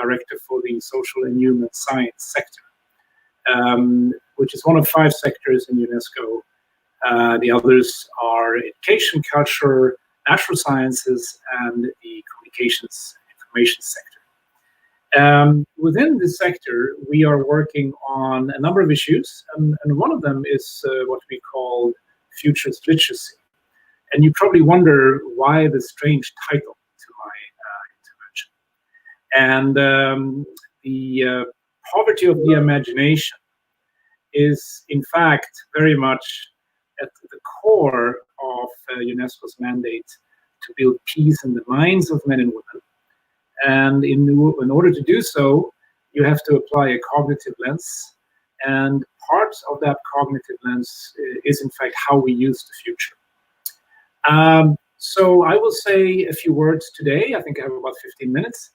director for the social and human science sector, which is one of 5 sectors in UNESCO. The others are education, culture, natural sciences, and the communications information sector. Within this sector, we are working on a number of issues, and one of them is what we call futures literacy. And you probably wonder why the strange title to my intervention. And the poverty of the imagination is, in fact, very much at the core of UNESCO's mandate to build peace in the minds of men and women. And in order to do so, you have to apply a cognitive lens. And part of that cognitive lens is, in fact, how we use the future. So I will say a few words today, I think I have about 15 minutes,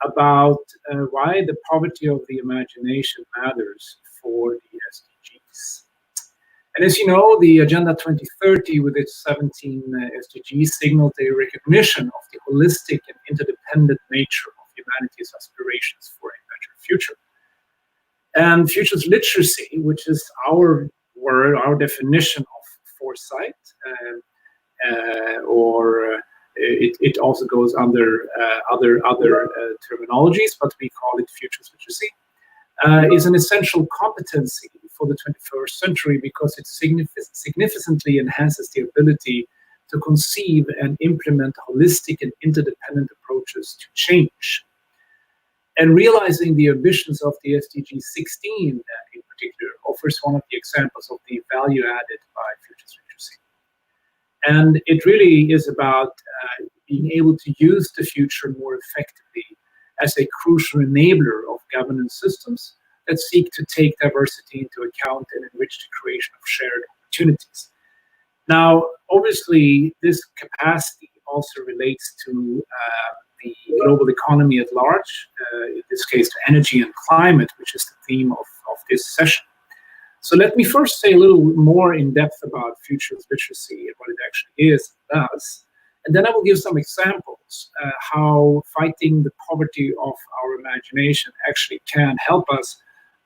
about why the poverty of the imagination matters for the SDGs. And as you know, the Agenda 2030 with its 17 SDGs signaled a recognition of the holistic and interdependent nature of humanity's aspirations for a better future. And futures literacy, which is our word, our definition of foresight, it also goes under other terminologies, but we call it futures literacy, is an essential competency for the 21st century because it significantly enhances the ability to conceive and implement holistic and interdependent approaches to change. And realizing the ambitions of the SDG 16 in particular offers one of the examples of the value added by futures literacy. And it really is about being able to use the future more effectively as a crucial enabler of governance systems that seek to take diversity into account and enrich the creation of shared opportunities. Now, obviously, this capacity also relates to the global economy at large, in this case to energy and climate, which is the theme of this session. So let me first say a little more in depth about futures literacy and what it actually is and does. And then I will give some examples how fighting the poverty of our imagination actually can help us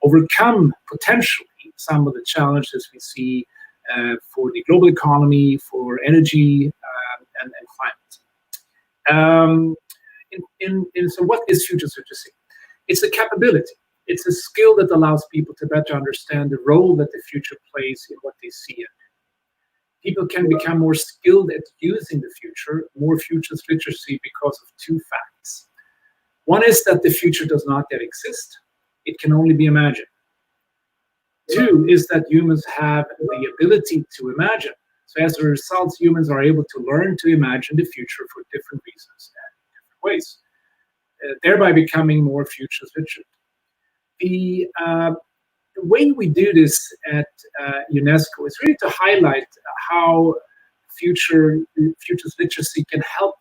overcome potentially some of the challenges we see for the global economy, for energy and climate. So what is futures literacy? It's a capability. It's a skill that allows people to better understand the role that the future plays in what they see and do. People can become more skilled at using the future, more futures literacy, because of 2 facts. One is that the future does not yet exist. It can only be imagined. 2 is that humans have the ability to imagine. So as a result, humans are able to learn to imagine the future for different reasons and in different ways, thereby becoming more futures literate. The way we do this at UNESCO is really to highlight how futures literacy can help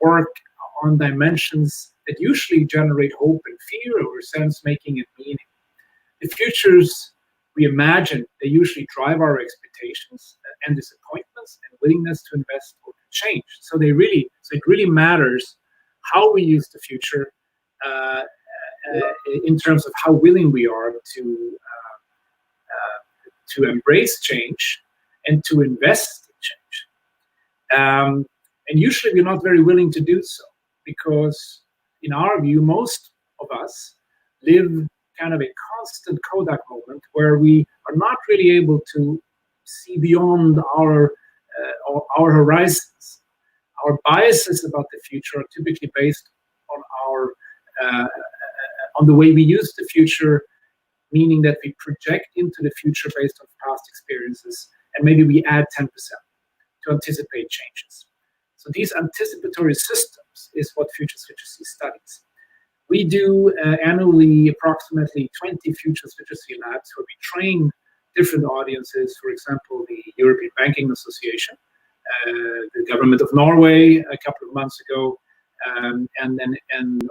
work on dimensions that usually generate hope and fear or sense-making and meaning. The futures we imagine, they usually drive our expectations and disappointments and willingness to invest or to change. So it really matters how we use the future in terms of how willing we are to embrace change and to invest in change. And usually we're not very willing to do so because, in our view, most of us live kind of a constant Kodak moment where we are not really able to see beyond our horizons. Our biases about the future are typically based on the way we use the future, meaning that we project into the future based on past experiences, and maybe we add 10% to anticipate changes. So these anticipatory systems is what futures literacy studies. We do annually approximately 20 futures literacy labs where we train different audiences, for example, the European Banking Association, the government of Norway a couple of months ago, and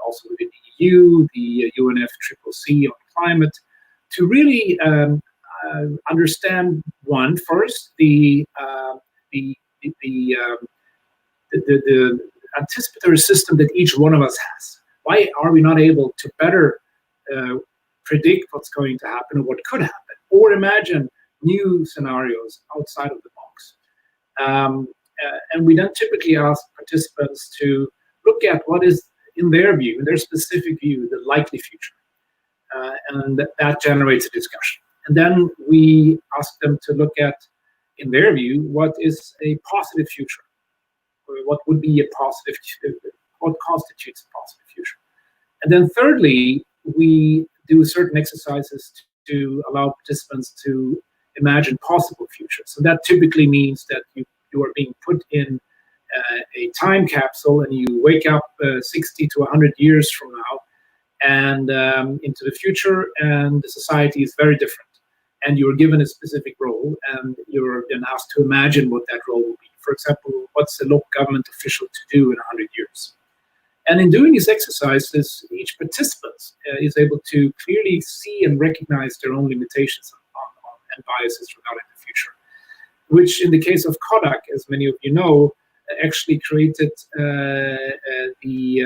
also within the EU, the UNFCCC on climate, to really understand first the anticipatory system that each one of us has. why are we not able to better predict what's going to happen or what could happen, or imagine new scenarios outside of the box? And we then typically ask participants to look at what is, in their view, in their specific view, the likely future. And that generates a discussion. And then we ask them to look at, in their view, what is a positive future? Or what would be a positive, what constitutes a positive future? And then thirdly, we do certain exercises to allow participants to imagine possible futures. So that typically means that you are being put in a time capsule and you wake up 60 to 100 years from now and into the future, and the society is very different. And you're given a specific role, and you're then asked to imagine what that role will be. For example, what's a local government official to do in 100 years? And in doing these exercises, each participant is able to clearly see and recognize their own limitations and biases regarding the future, which in the case of Kodak, as many of you know, actually created the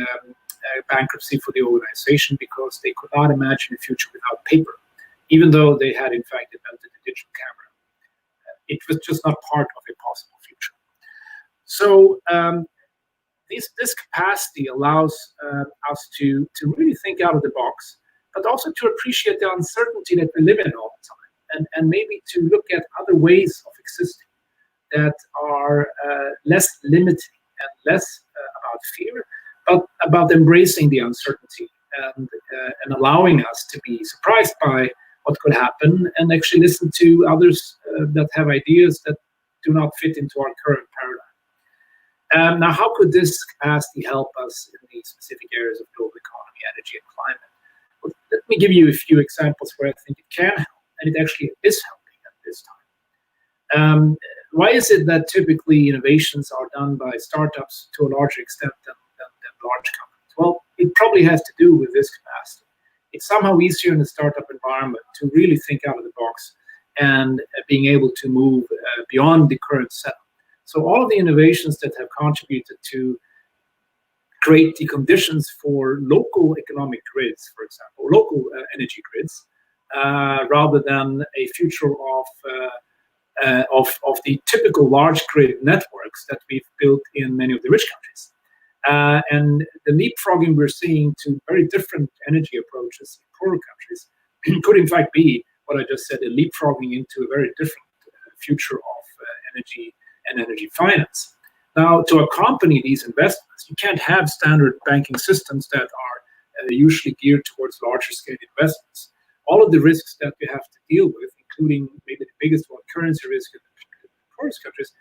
bankruptcy for the organization because they could not imagine a future without paper, even though they had in fact invented the digital camera. It was just not part of a possible future. So this capacity allows us to really think out of the box, but also to appreciate the uncertainty that we live in all the time, and maybe to look at other ways of existing that are less limiting and less about fear, but about embracing the uncertainty and allowing us to be surprised by what could happen, and actually listen to others that have ideas that do not fit into our current paradigm. Now, how could this capacity help us in the specific areas of global economy, energy, and climate? Well, let me give you a few examples where I think it can help, and it actually is helping at this time. Why is it that typically innovations are done by startups to a larger extent than large companies? Well, it probably has to do with this capacity. It's somehow easier in a startup environment to really think out of the box and being able to move beyond the current setup. So all of the innovations that have contributed to create the conditions for local economic grids, for example, local energy grids, rather than a future of the typical large grid networks that we've built in many of the rich countries. And the leapfrogging we're seeing to very different energy approaches in poorer countries could in fact be what I just said, a leapfrogging into a very different future of energy and energy finance. Now, to accompany these investments, you can't have standard banking systems that are usually geared towards larger scale investments. All of the risks that you have to deal with, including maybe the biggest one, currency risk in the poorest countries,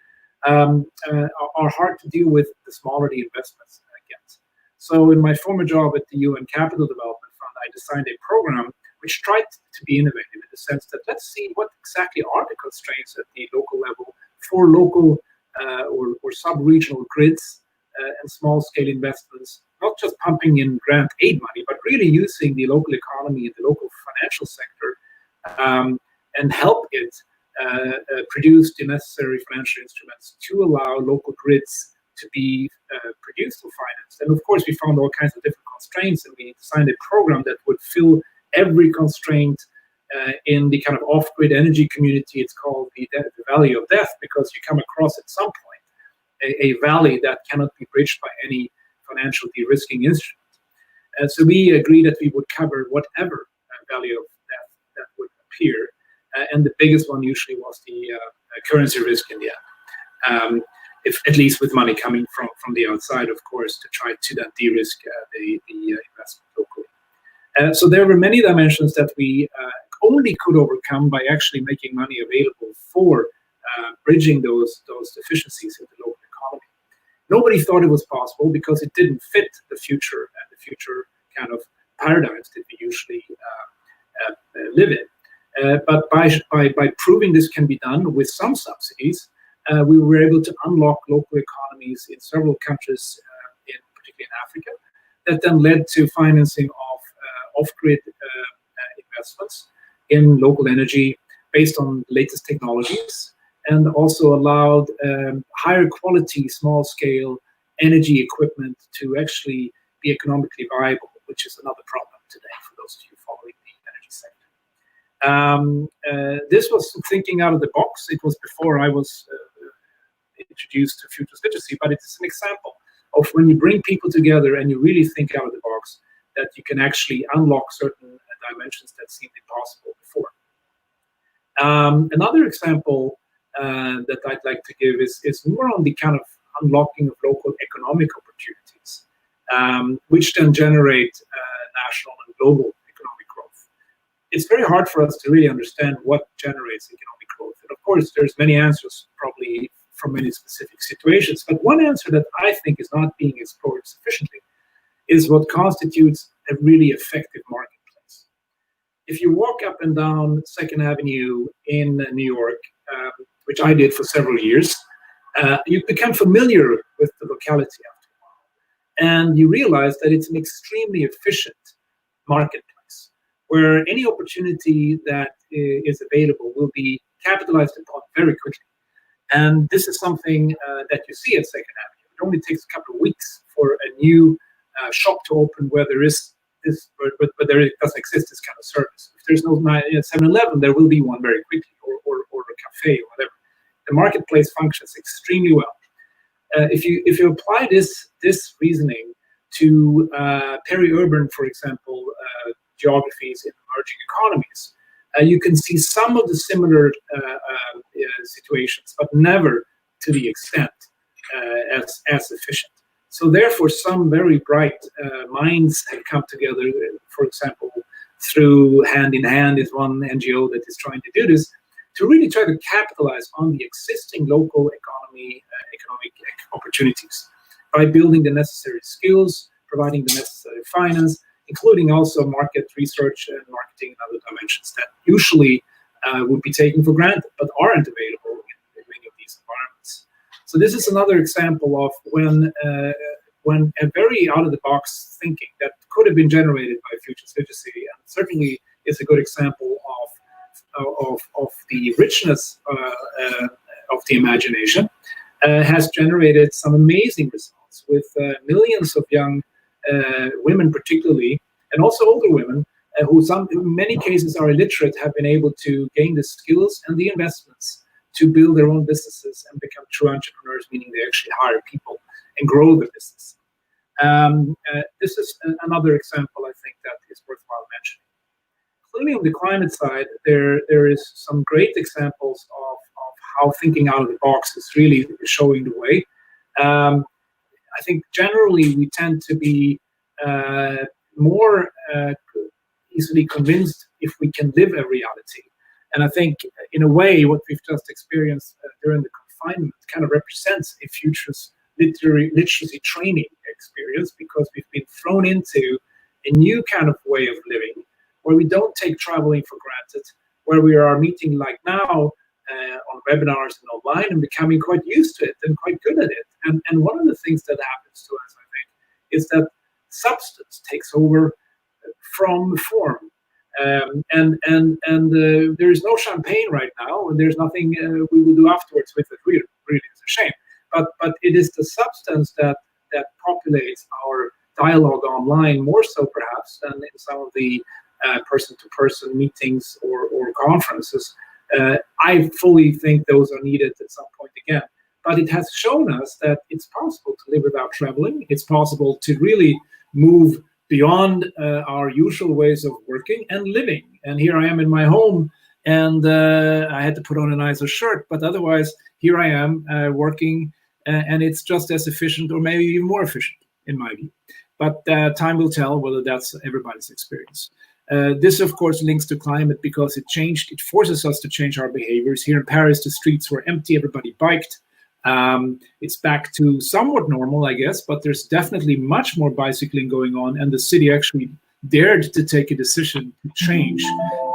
are hard to deal with the smaller the investments get. So in my former job at the UN Capital Development Fund, I designed a program which tried to be innovative in the sense that let's see what exactly are the constraints at the local level for local or sub-regional grids and small-scale investments, not just pumping in grant aid money, but really using the local economy and the local financial sector and help it produce the necessary financial instruments to allow local grids to be produced or financed. And of course, we found all kinds of different constraints, and we designed a program that would fill every constraint in the kind of off-grid energy community. It's called the Valley of Death, because you come across at some point a valley that cannot be bridged by any financial de-risking instrument. So we agreed that we would cover whatever Valley of Death that would appear. And the biggest one usually was the currency risk in the end, if at least with money coming from the outside, of course, to try to then de-risk the investment locally. So there were many dimensions that we only could overcome by actually making money available for bridging those deficiencies in the local economy. Nobody thought it was possible because it didn't fit the future and the future kind of paradigms that we usually live in. But by proving this can be done with some subsidies, we were able to unlock local economies in several countries, particularly in Africa, that then led to financing of off-grid investments in local energy based on latest technologies, and also allowed higher quality, small-scale energy equipment to actually be economically viable, which is another problem today for those of you following the energy sector. This was thinking out of the box. It was before I was introduced to futures literacy, but it's an example of when you bring people together and you really think out of the box, that you can actually unlock certain dimensions that seemed impossible before. Another example that I'd like to give is more on the kind of unlocking of local economic opportunities, which then generate national and global economic growth. It's very hard for us to really understand what generates economic growth. And of course, there's many answers, probably from many specific situations. But one answer that I think is not being explored sufficiently is what constitutes a really effective marketplace. If you walk up and down 2nd Avenue in New York, which I did for several years, you become familiar with the locality after a while. And you realize that it's an extremely efficient marketplace, where any opportunity that is available will be capitalized upon very quickly. And this is something that you see at 2nd Avenue. It only takes a couple of weeks for a new shop to open where there is this, but there doesn't exist this kind of service. If there's no 7-Eleven, there will be one very quickly, or a cafe or whatever. The marketplace functions extremely well. If you apply this reasoning to peri-urban, for example, geographies in emerging economies, you can see some of the similar situations, but never to the extent as efficient. So therefore, some very bright minds have come together, for example, through Hand in Hand is one NGO that is trying to do this, to really try to capitalize on the existing local economic opportunities by building the necessary skills, providing the necessary finance, including also market research and marketing and other dimensions that usually would be taken for granted, but aren't available in many of these environments. So this is another example of when a very out-of-the-box thinking that could have been generated by futures literacy, and certainly is a good example of the richness of the imagination, has generated some amazing results with millions of young women particularly, and also older women, who in many cases are illiterate, have been able to gain the skills and the investments to build their own businesses and become true entrepreneurs, meaning they actually hire people and grow the business. This is another example, I think, that is worthwhile mentioning. Clearly, on the climate side, there is some great examples of how thinking out of the box is really showing the way. I think generally we tend to be more easily convinced if we can live a reality. And I think, in a way, what we've just experienced during the confinement kind of represents a futures literacy training experience, because we've been thrown into a new kind of way of living, where we don't take traveling for granted, where we are meeting like now on webinars and online and becoming quite used to it and quite good at it. And one of the things that happens to us, I think, is that substance takes over from form. There is no champagne right now, and there's nothing we will do afterwards with it. Really, it's a shame. But it is the substance that populates our dialogue online, more so perhaps than in some of the person-to-person meetings or conferences. I fully think those are needed at some point again. But it has shown us that it's possible to live without traveling. It's possible to really move beyond our usual ways of working and living. And here I am in my home, and I had to put on a nicer shirt, but otherwise, here I am working, and it's just as efficient, or maybe even more efficient, in my view. But time will tell whether that's everybody's experience. This, of course, links to climate, because it forces us to change our behaviors. Here in Paris, the streets were empty, everybody biked. It's back to somewhat normal, I guess, but there's definitely much more bicycling going on, and the city actually dared to take a decision to change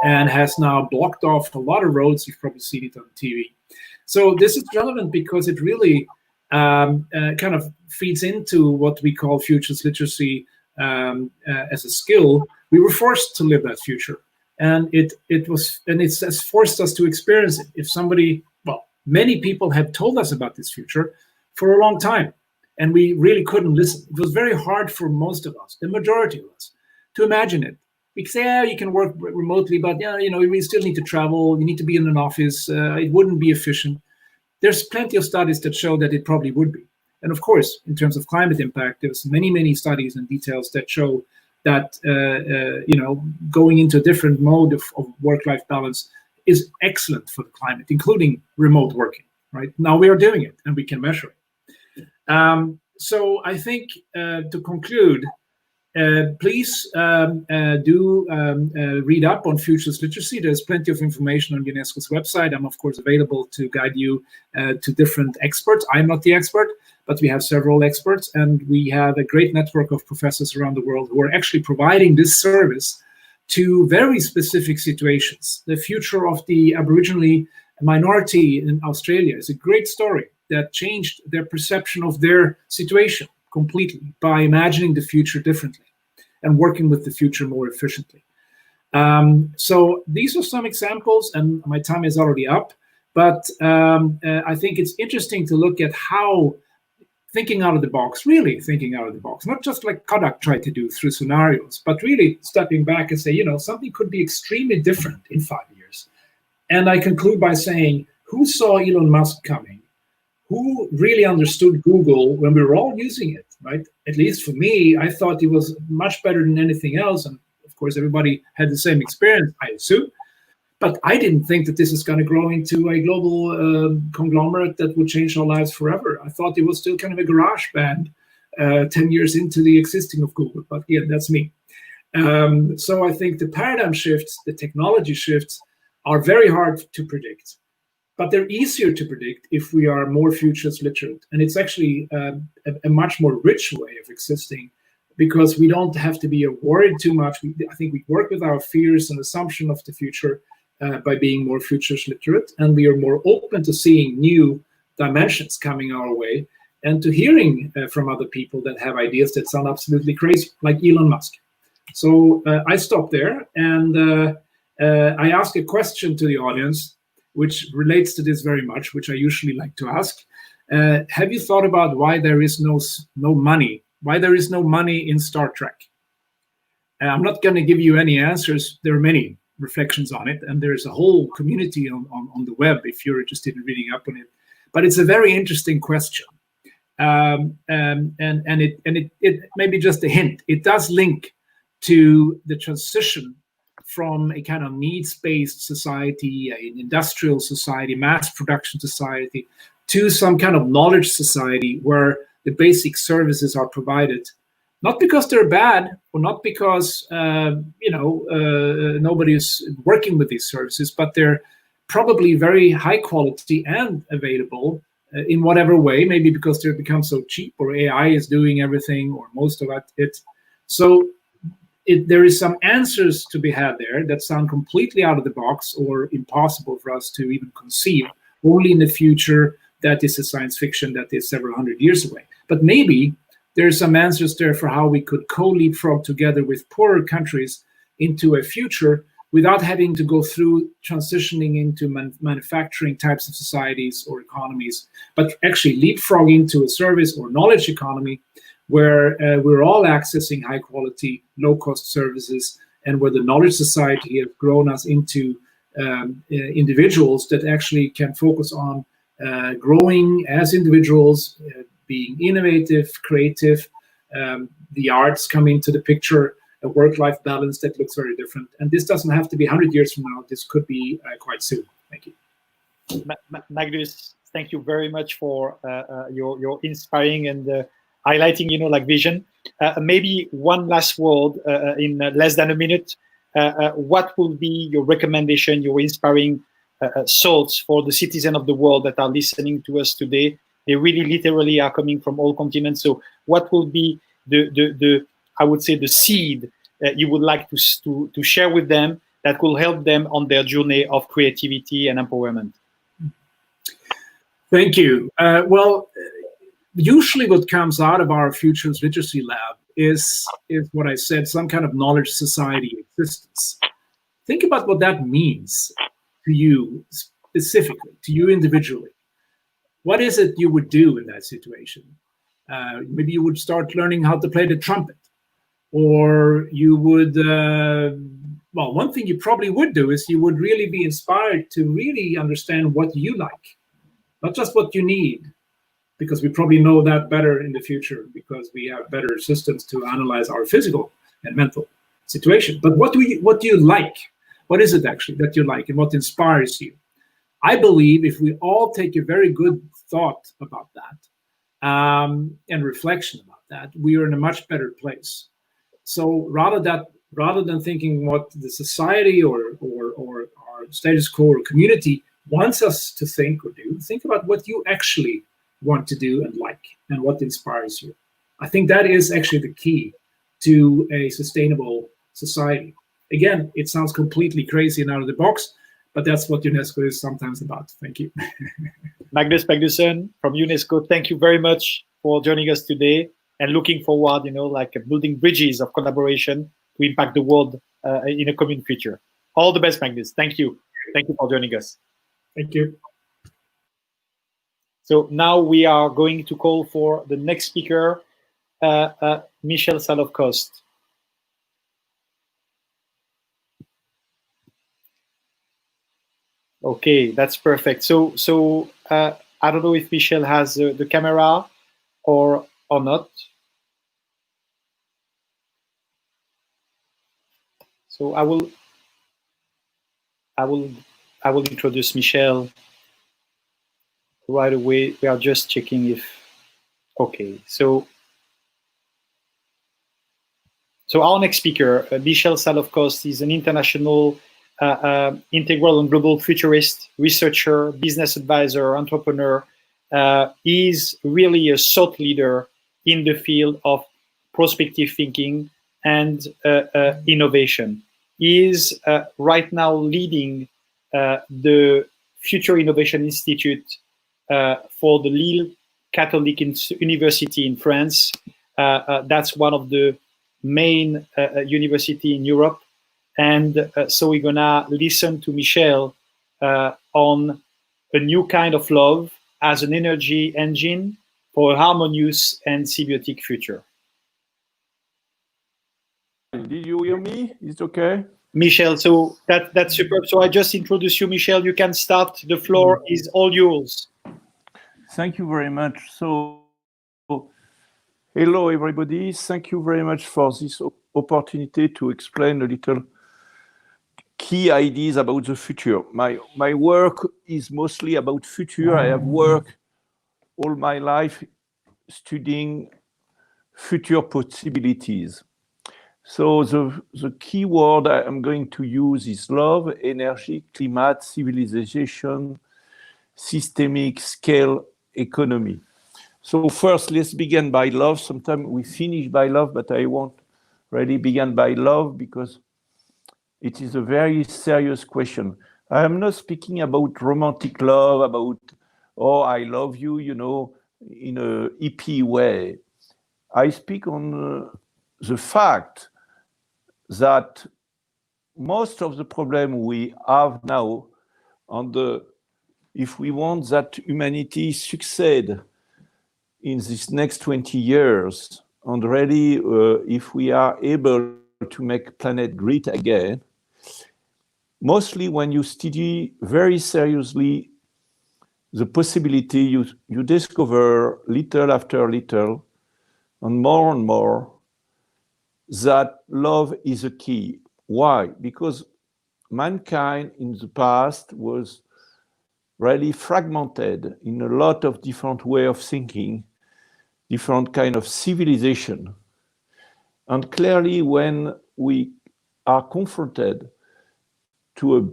and has now blocked off a lot of roads. You've probably seen it on TV. So this is relevant because it really kind of feeds into what we call futures literacy as a skill. We were forced to live that future, and it has forced us to experience it. If somebody, many people have told us about this future for a long time. and we really couldn't listen. It was very hard for most of us, the majority of us, to imagine it. We could say, yeah, you can work remotely, but yeah, we still need to travel. You need to be in an office. It wouldn't be efficient. There's plenty of studies that show that it probably would be. And of course, in terms of climate impact, there's many, many studies and details that show that going into a different mode of work-life balance is excellent for the climate, including remote working. Right now, we are doing it, and we can measure it. So I think to conclude, please do read up on futures literacy. There's plenty of information on UNESCO's website. I'm, of course, available to guide you to different experts. I'm not the expert, but we have several experts, and we have a great network of professors around the world who are actually providing this service to very specific situations. The future of the Aboriginal minority in Australia is a great story that changed their perception of their situation completely by imagining the future differently and working with the future more efficiently. So these are some examples, and my time is already up, but I think it's interesting to look at how thinking out of the box, really thinking out of the box, not just like Kodak tried to do through scenarios, but really stepping back and say, something could be extremely different in 5 years. And I conclude by saying, who saw Elon Musk coming? Who really understood Google when we were all using it, right? At least for me, I thought it was much better than anything else. And of course, everybody had the same experience, I assume. But I didn't think that this is going to grow into a global conglomerate that would change our lives forever. I thought it was still kind of a garage band 10 years into the existing of Google. But yeah, that's me. So I think the paradigm shifts, the technology shifts are very hard to predict. But they're easier to predict if we are more futures literate. And it's actually a much more rich way of existing, because we don't have to be worried too much. I think we work with our fears and assumption of the future by being more futures literate. And we are more open to seeing new dimensions coming our way and to hearing from other people that have ideas that sound absolutely crazy, like Elon Musk. So I stop there, and I ask a question to the audience, which relates to this very much, which I usually like to ask. Have you thought about why there is no money? Why there is no money in Star Trek? I'm not going to give you any answers. There are many reflections on it, and there's a whole community on the web if you're interested in reading up on it. But it's a very interesting question, and it may be just a hint. It does link to the transition from a kind of needs-based society, an industrial society, mass production society, to some kind of knowledge society where the basic services are provided, not because they're bad or not because nobody is working with these services, but they're probably very high quality and available in whatever way, maybe because they've become so cheap, or AI is doing everything or most of it. So there is some answers to be had there that sound completely out of the box or impossible for us to even conceive, only in the future that is a science fiction that is several hundred years away. But maybe there's some answers there for how we could co-leapfrog together with poorer countries into a future without having to go through transitioning into manufacturing types of societies or economies, but actually leapfrog into a service or knowledge economy where we're all accessing high quality, low cost services, and where the knowledge society has grown us into individuals that actually can focus on growing as individuals, being innovative, creative. The arts come into the picture, a work-life balance that looks very different. And this doesn't have to be 100 years from now. This could be quite soon. Thank you. Magnus, thank you very much for your inspiring and highlighting, vision. Maybe one last word in less than a minute. What will be your recommendation, your inspiring thoughts for the citizens of the world that are listening to us today? They really literally are coming from all continents. So what will be the I would say the seed that you would like to share with them that will help them on their journey of creativity and empowerment? Thank you. Well, usually what comes out of our Futures Literacy Lab is what I said, some kind of knowledge society existence. Think about what that means to you specifically, to you individually. What is it you would do in that situation? Maybe you would start learning how to play the trumpet, or you would, well, one thing you probably would do is you would really be inspired to really understand what you like, not just what you need, because we probably know that better in the future because we have better systems to analyze our physical and mental situation. But what do you like? What is it actually that you like, and what inspires you? I believe if we all take a very good thought about that, and reflection about that, we are in a much better place. So rather than thinking what the society or our status quo or community wants us to think or do, think about what you actually want to do and like, and what inspires you. I think that is actually the key to a sustainable society. Again, it sounds completely crazy and out of the box, but that's what UNESCO is sometimes about. Thank you. Magnus Magnusson from UNESCO, thank you very much for joining us today, and looking forward, like building bridges of collaboration to impact the world in a common future. All the best, Magnus. Thank you. Thank you for joining us. Thank you. So now we are going to call for the next speaker, Michel Saloff Coste. Okay, that's perfect. So I don't know if Michel has the camera or not. So I will introduce Michel right away. We are just checking if, okay. So our next speaker, Michel Saloff Coste, is an international integral and global futurist, researcher, business advisor, entrepreneur. Is really a thought leader in the field of prospective thinking and innovation. He is right now leading the Future Innovation Institute for the Lille Catholic University in France. That's one of the main university in Europe. And so we're gonna listen to Michel on a new kind of love as an energy engine for a harmonious and symbiotic future. Did you hear me? Is it okay? Michel, so that's superb. So I just introduced you, Michel. You can start. The floor is all yours. Thank you very much. So, hello, everybody. Thank you very much for this opportunity to explain a little key ideas about the future. My work is mostly about future. I have worked all my life studying future possibilities. So the key word I'm going to use is love, energy, climate, civilization, systemic scale, economy. So first, let's begin by love. Sometimes we finish by love, but I won't really begin by love because it is a very serious question. I am not speaking about romantic love, about, oh, I love you, in a hippie way. I speak on the fact that most of the problem we have now, if we want that humanity succeed in this next 20 years, and really if we are able to make planet great again, mostly when you study very seriously the possibility, you discover little after little and more that love is a key. Why? Because mankind in the past was really fragmented in a lot of different way of thinking, different kind of civilization. And clearly when we are confronted to a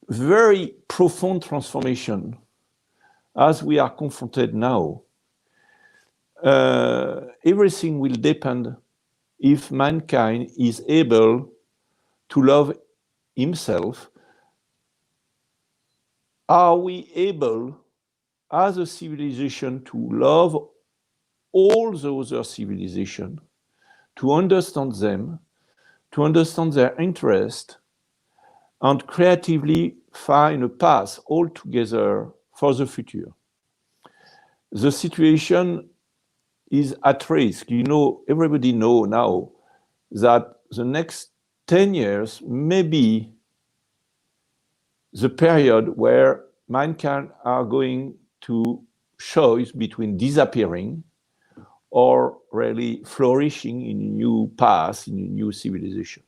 very profound transformation, as we are confronted now, everything will depend if mankind is able to love himself. Are we able, as a civilization, to love all the other civilizations, to understand them, to understand their interest, and creatively find a path all together for the future? the situation is at risk. You know, everybody know now that the next 10 years may be the period where mankind are going to choose between disappearing or really flourishing in a new path, in a new civilization.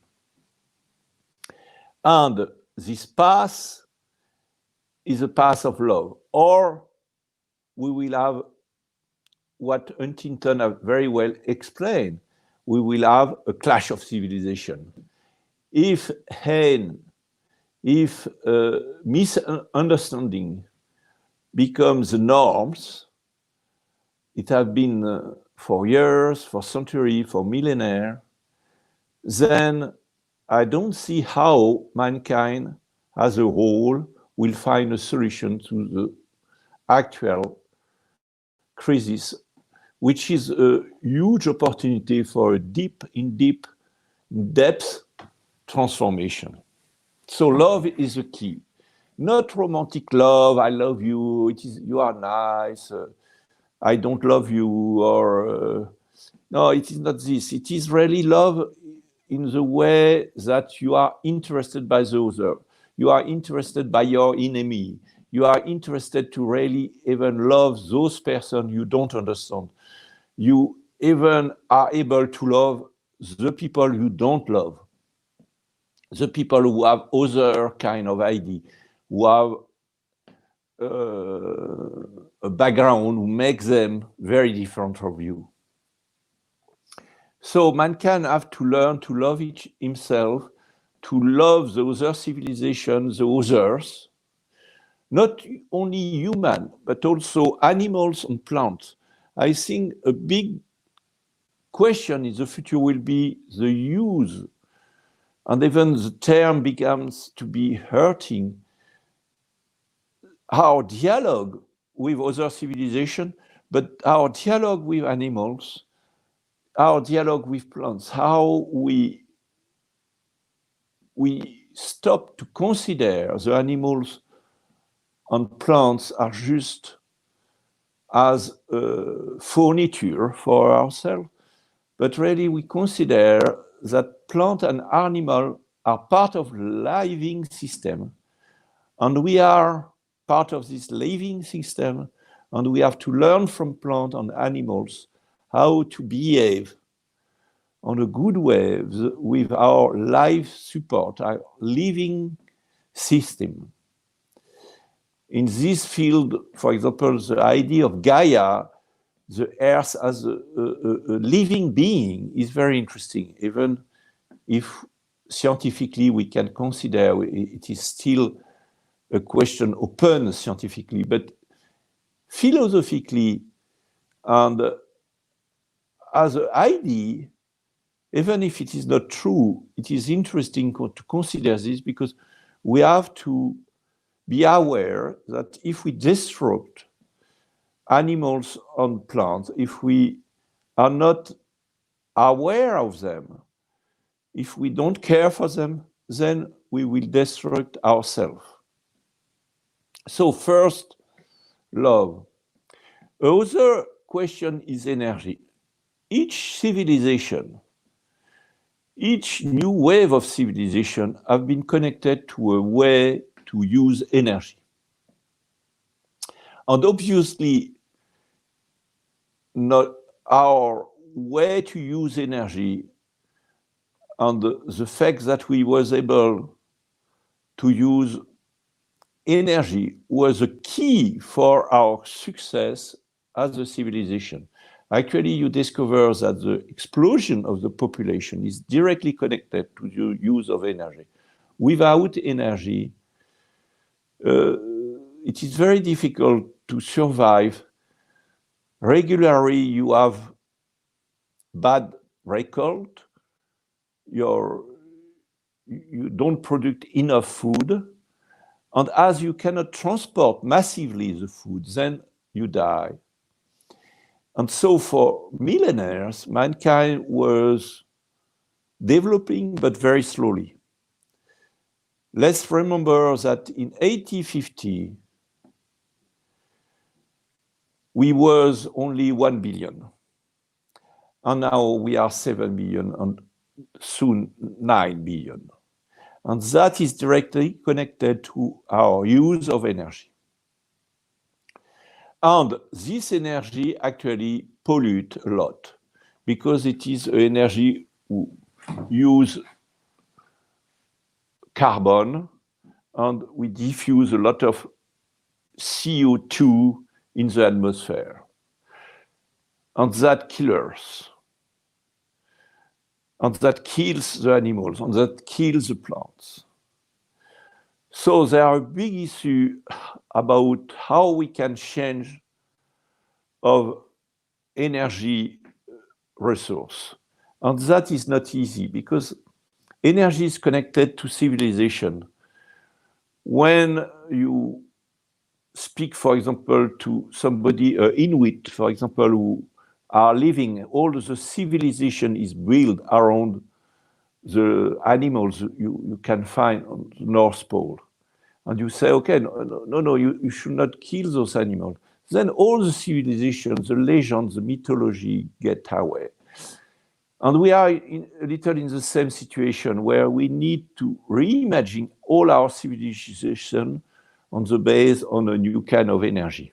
And this path is a path of love, or we will have what Huntington have very well explained. We will have a clash of civilization. If hate, if misunderstanding becomes the norms, it has been for years, for centuries, for millennia, then I don't see how mankind as a whole will find a solution to the actual crisis, which is a huge opportunity for a deep, in-depth transformation. So love is the key. Not romantic love, I love you, it is, you are nice, I don't love you, or no, it is not this. It is really love in the way that you are interested by the other. You are interested by your enemy. You are interested to really even love those persons you don't understand. You even are able to love the people you don't love, the people who have other kind of idea, who have a background who makes them very different from you. So mankind have to learn to love himself, to love the other civilizations, the others, not only human, but also animals and plants. I think a big question in the future will be the use, and even the term becomes to be hurting, our dialogue with other civilization, but our dialogue with animals, our dialogue with plants, how we stop to consider the animals and plants are just as furniture for ourselves, but really we consider that plant and animal are part of living system, and we are part of this living system, and we have to learn from plant and animals how to behave on a good way with our life support, our living system. In this field, for example, the idea of Gaia, the Earth as a living being, is very interesting, even if scientifically we can consider it is still a question open scientifically, but philosophically and as an idea, even if it is not true, it is interesting to consider this, because we have to be aware that if we disrupt animals and plants, if we are not aware of them, if we don't care for them, then we will destruct ourselves. So first, love. Another question is energy. Each civilization, each new wave of civilization have been connected to a way to use energy. And obviously, not our way to use energy and the fact that we was able to use energy was a key for our success as a civilization. Actually, you discover that the explosion of the population is directly connected to the use of energy. Without energy, it is very difficult to survive. Regularly, you have bad record, you don't produce enough food, and as you cannot transport massively the food, then you die. And so for millennia, mankind was developing, but very slowly. Let's remember that in 1850, we was only 1 billion. And now we are 7 billion and soon 9 billion. And that is directly connected to our use of energy. And this energy actually pollutes a lot because it is energy who use carbon, and we diffuse a lot of CO2 in the atmosphere. And that kills. And that kills the animals, and that kills the plants. So there are big issues about how we can change of energy resource. And that is not easy because energy is connected to civilization. When you speak, for example, to somebody, Inuit, for example, who are living, all the civilization is built around the animals you can find on the North Pole. And you say, okay, no, you should not kill those animals. Then all the civilizations, the legends, the mythology get away. And we are a little in the same situation where we need to reimagine all our civilization on the base on a new kind of energy.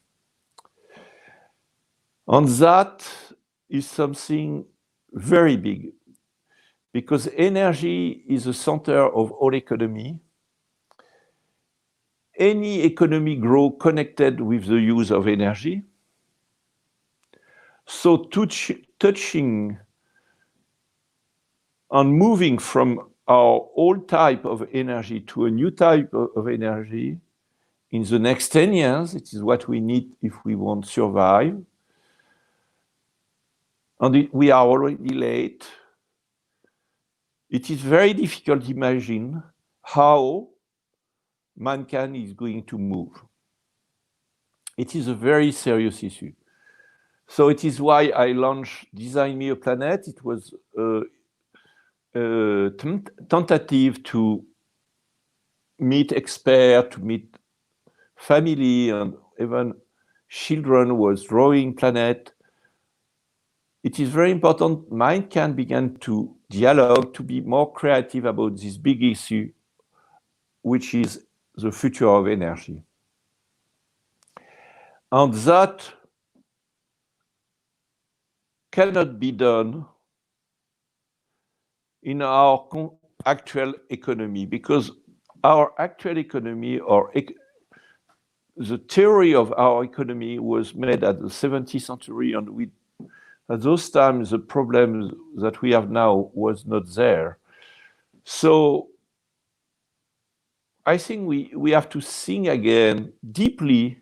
And that is something very big because energy is the center of all economy. Any economy grows connected with the use of energy. So touching and moving from our old type of energy to a new type of energy in the next 10 years, it is what we need if we want to survive. And we are already late. It is very difficult to imagine how mankind is going to move. It is a very serious issue. So it is why I launched Design Me a Planet. It was a tentative to meet experts, to meet family, and even children was drawing planet. It is very important mankind began to dialogue, to be more creative about this big issue, which is the future of energy. And that cannot be done in our actual economy because our actual economy or the theory of our economy was made at the 17th century, and at those times the problem that we have now was not there. So I think we have to think again deeply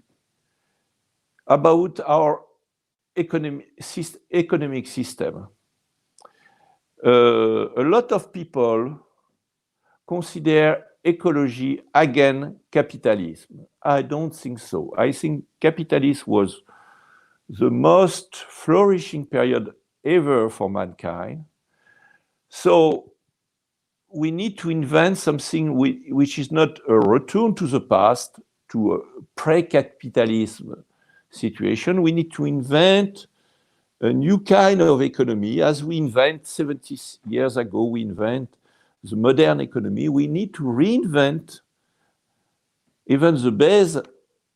about our economic system. A lot of people consider ecology against capitalism. I don't think so. I think capitalism was the most flourishing period ever for mankind. So we need to invent something which is not a return to the past, to a pre-capitalism situation. We need to invent a new kind of economy. As we invent 70 years ago, we invent the modern economy. We need to reinvent even the base,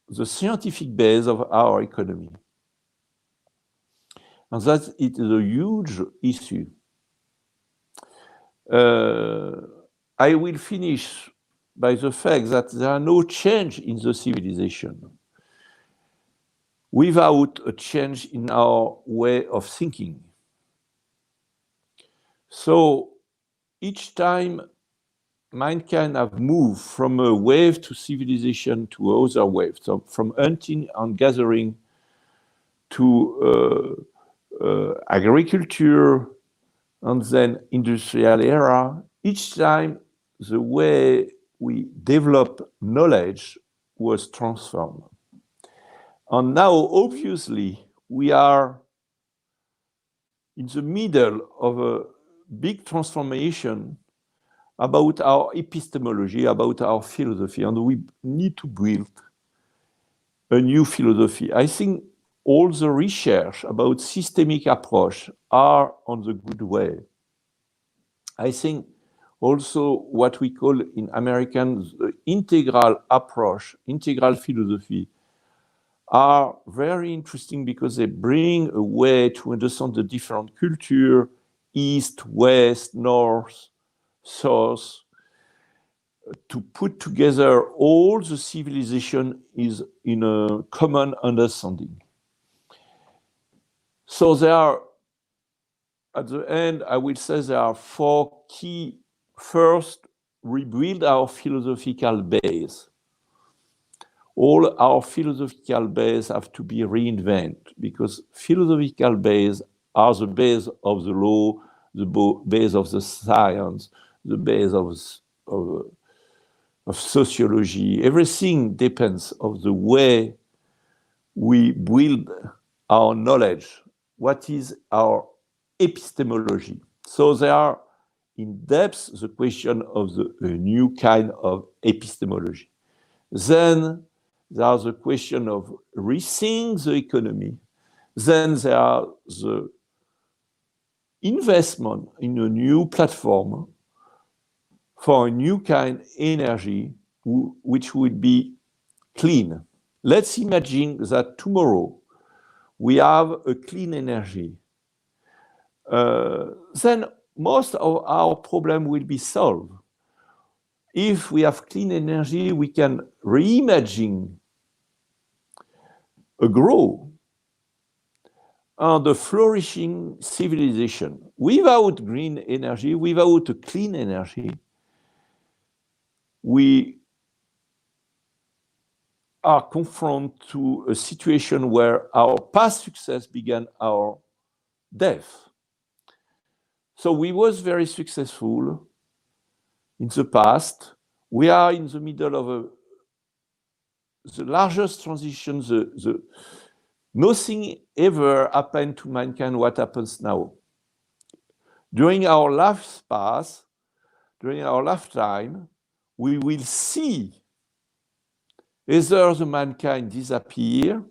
the scientific base of our economy. And that it is a huge issue. I will finish by the fact that there are no change in the civilization without a change in our way of thinking. So each time mankind have moved from a wave to civilization to other waves, so from hunting and gathering to agriculture and then industrial era, each time the way we develop knowledge was transformed. And now, obviously, we are in the middle of a big transformation about our epistemology, about our philosophy, and we need to build a new philosophy. I think all the research about systemic approach are on the good way. I think also what we call in Americans the integral approach, integral philosophy, are very interesting because they bring a way to understand the different culture, east, west, north, south, to put together all the civilization is in a common understanding. So there are, at the end, I will say there are 4 key. First, rebuild our philosophical base. All our philosophical base have to be reinvented because philosophical base are the base of the law, the base of the science, the base of sociology. Everything depends on the way we build our knowledge. What is our epistemology? So there are in depth the question of the new kind of epistemology. Then there's the question of rethinking the economy. Then there are the investment in a new platform for a new kind of energy which would be clean. Let's imagine that tomorrow we have a clean energy. Then most of our problem will be solved. If we have clean energy, we can reimagine a grow and a flourishing civilization. Without green energy, without a clean energy, we are confronted to a situation where our past success began our death. So we was very successful in the past. We are in the middle of the largest transition. Nothing ever happened to mankind what happens now. During our lifespan, during our lifetime, we will see either the mankind disappear,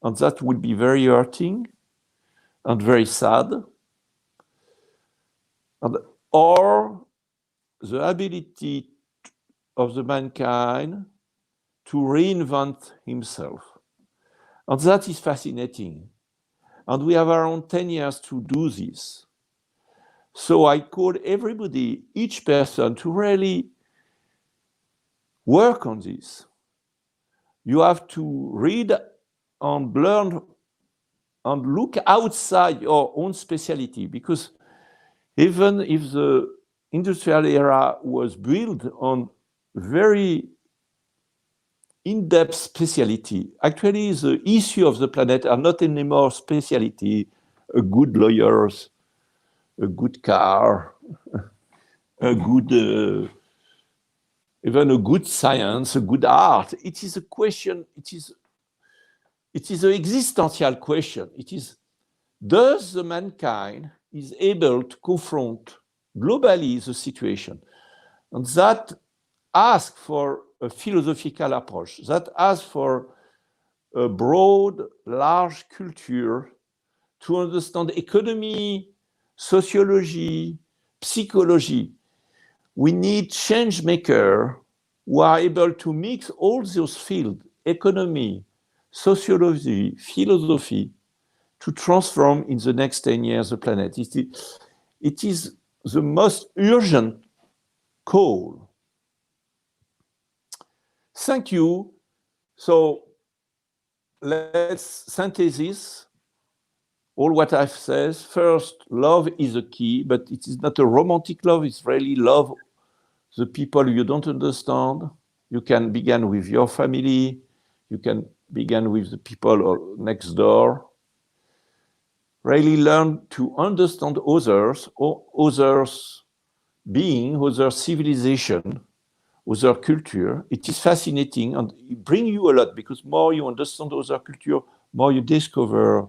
and that will be very hurting and very sad, or the ability of the mankind to reinvent himself. And that is fascinating. And we have around 10 years to do this. So I call everybody, each person, to really work on this. You have to read and learn and look outside your own specialty, because even if the industrial era was built on very in-depth specialty, actually the issue of the planet are not anymore specialty, a good lawyers, a good car, a good, even a good science, a good art. It is a question, it is an existential question. It is, does the mankind is able to confront globally the situation? And that asks for a philosophical approach, that asks for a broad, large culture to understand economy, sociology, psychology. We need change makers who are able to mix all those fields, economy, sociology, philosophy, to transform in the next 10 years the planet. It is the most urgent call. Thank you. So let's synthesize all what I've said. First, love is a key, but it is not a romantic love. It's really love the people you don't understand. You can begin with your family. You can begin with the people next door. Really learn to understand others, or others being, other civilization, other culture. It is fascinating and it brings you a lot, because more you understand other culture, more you discover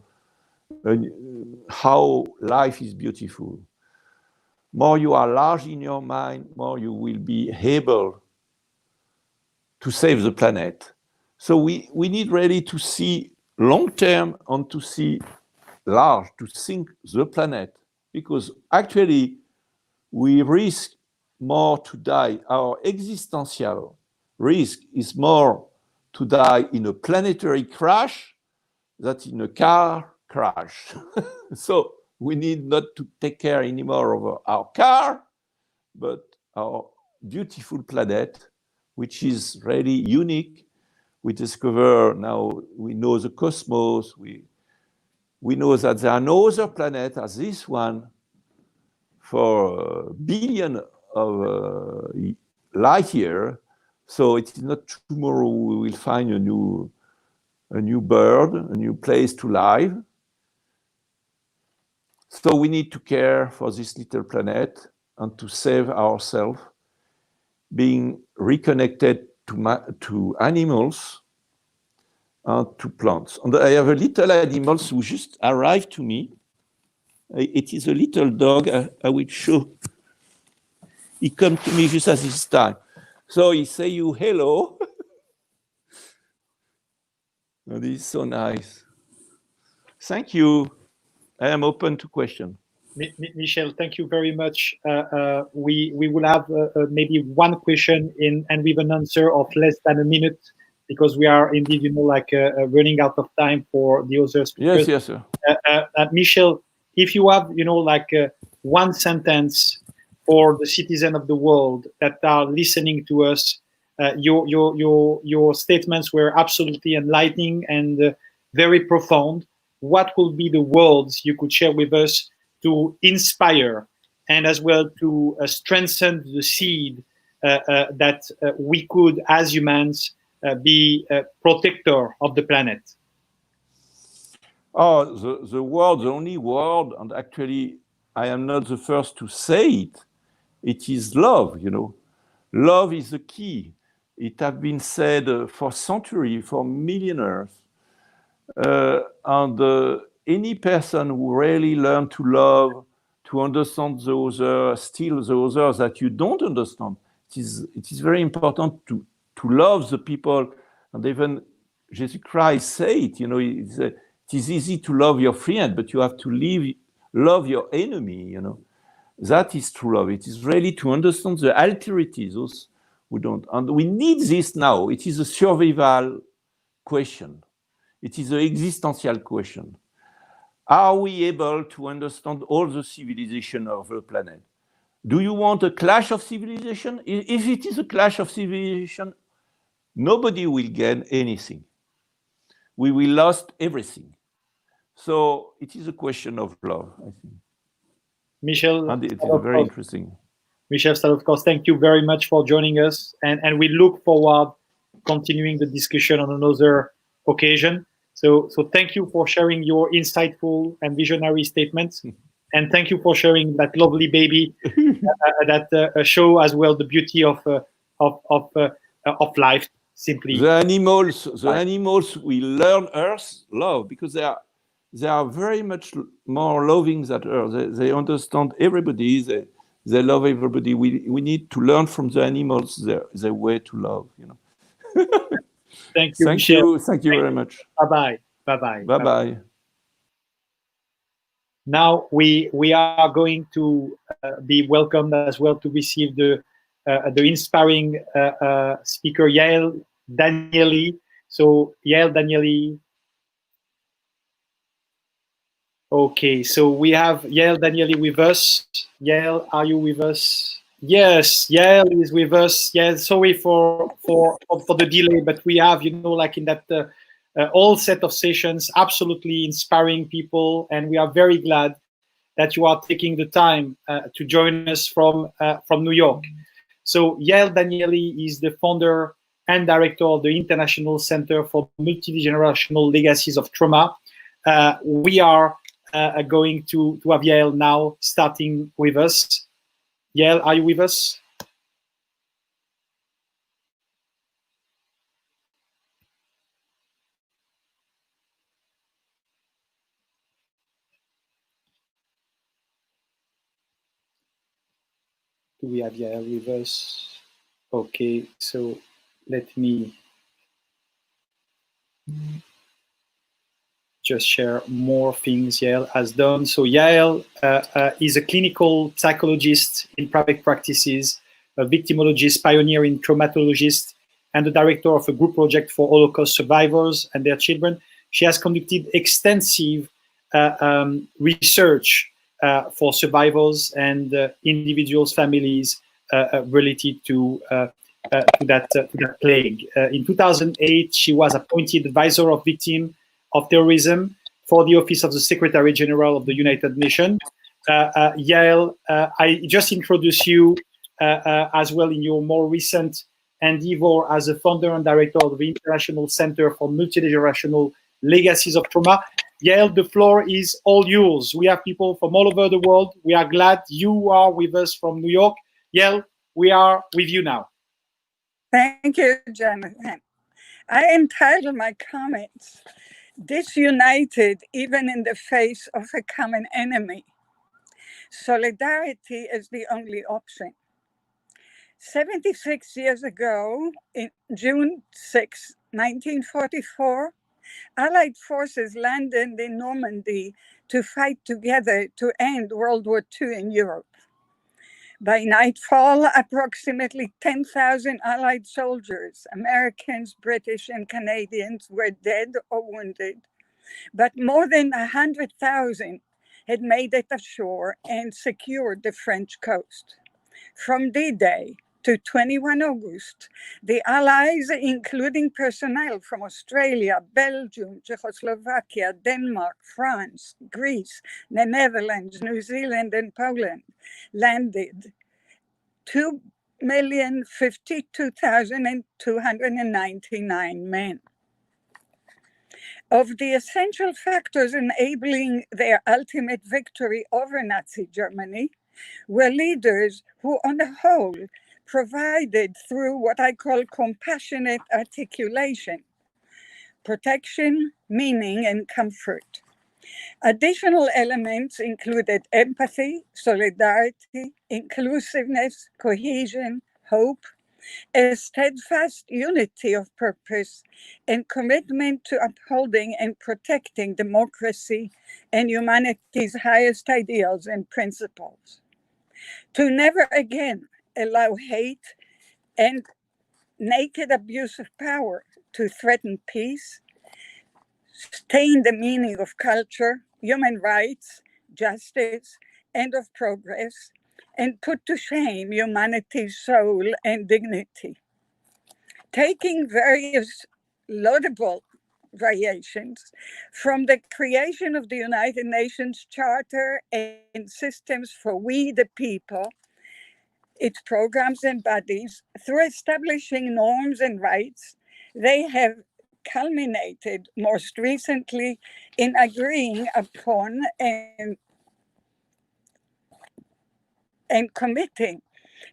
how life is beautiful. More you are large in your mind, more you will be able to save the planet. So we need really to see long term and to see large, to think the planet, because actually we risk more to die. Our existential risk is more to die in a planetary crash than in a car crash. So we need not to take care anymore of our car, but our beautiful planet, which is really unique. We discover now, we know the cosmos, we know that there are no other planets as this one for a billion of light year. So it is not tomorrow we will find a new bird, a new place to live. So we need to care for this little planet and to save ourselves, being reconnected to animals and to plants. And I have a little animal who just arrived to me. It is a little dog. I will show. He comes to me just at this time. So he say you hello. And it's so nice. Thank you. I am open to questions. Michel, thank you very much. We will have maybe one question and with an answer of less than a minute, because we are indeed, running out of time for the other speakers. Yes, sir. Michel, if you have, one sentence for the citizen of the world that are listening to us, your statements were absolutely enlightening and very profound. What will be the words you could share with us to inspire and as well to strengthen the seed that we could, as humans, be a protector of the planet? Oh, the word, the only word, and actually I am not the first to say it, it is love, Love is the key. It has been said for centuries, for millionaires. And any person who really learns to love, to understand the other, still the others that you don't understand, it is very important to love the people. And even Jesus Christ said it, it is easy to love your friend, but you have to love your enemy, That is true love. It is really to understand the alternatives, those who don't. And we need this now. It is a survival question. It is an existential question. Are we able to understand all the civilization of the planet? Do you want a clash of civilization? If it is a clash of civilization, nobody will gain anything. We will lose everything. So it is a question of love, I think. Michel, and it is very interesting. Michel, of course, thank you very much for joining us, and we look forward continuing the discussion on another occasion. So thank you for sharing your insightful and visionary statements, and thank you for sharing that lovely baby that show as well the beauty of life. Simply, the animals will learn Earth love because they are very much more loving than Earth. They understand everybody. They love everybody. We need to learn from the animals their way to love. Thank you, Michel. Thank you very much. Bye bye. Bye. Now we are going to be welcomed as well to receive the inspiring speaker Yael Daniell. So Yael Daniell. Okay, so we have Yael Daniell with us. Yael, are you with us? Yes, Yael is with us. Yes, sorry for the delay, but we have, in that all set of sessions, absolutely inspiring people, and we are very glad that you are taking the time to join us from New York. So Yael Daniell is the founder and director of the International Center for Multi-Generational Legacies of Trauma. We are going to have Yael now starting with us. Yael, are you with us? Do we have Yael with us? Okay, so let me. just share more things Yael has done. So Yael is a clinical psychologist in private practices, a victimologist, pioneering traumatologist, and the director of a group project for Holocaust survivors and their children. She has conducted extensive research for survivors and individuals, families related to that plague. In 2008, she was appointed advisor of victims of terrorism for the Office of the Secretary General of the United Nations. Yael, I just introduced you as well in your more recent endeavor as a founder and director of the International Center for Multigenerational Legacies of Trauma. Yael, the floor is all yours. We have people from all over the world. We are glad you are with us from New York. Yael, we are with you now. Thank you, Jonathan. I entitled my comments, "Disunited even in the face of a common enemy. Solidarity is the only option." 76 years ago, in June 6, 1944, Allied forces landed in Normandy to fight together to end World War II in Europe. By nightfall, approximately 10,000 Allied soldiers, Americans, British, and Canadians, were dead or wounded, but more than 100,000 had made it ashore and secured the French coast. From D-Day to 21 August, the Allies, including personnel from Australia, Belgium, Czechoslovakia, Denmark, France, Greece, the Netherlands, New Zealand, and Poland, landed 2,052,299 men. Of the essential factors enabling their ultimate victory over Nazi Germany were leaders who, on the whole, provided through what I call compassionate articulation, protection, meaning, and comfort. Additional elements included empathy, solidarity, inclusiveness, cohesion, hope, a steadfast unity of purpose, and commitment to upholding and protecting democracy and humanity's highest ideals and principles. To never again allow hate and naked abuse of power to threaten peace, stain the meaning of culture, human rights, justice, and of progress, and put to shame humanity's soul and dignity. Taking various laudable variations from the creation of the United Nations Charter and systems for we the people, its programs and bodies, through establishing norms and rights, they have culminated most recently in agreeing upon and committing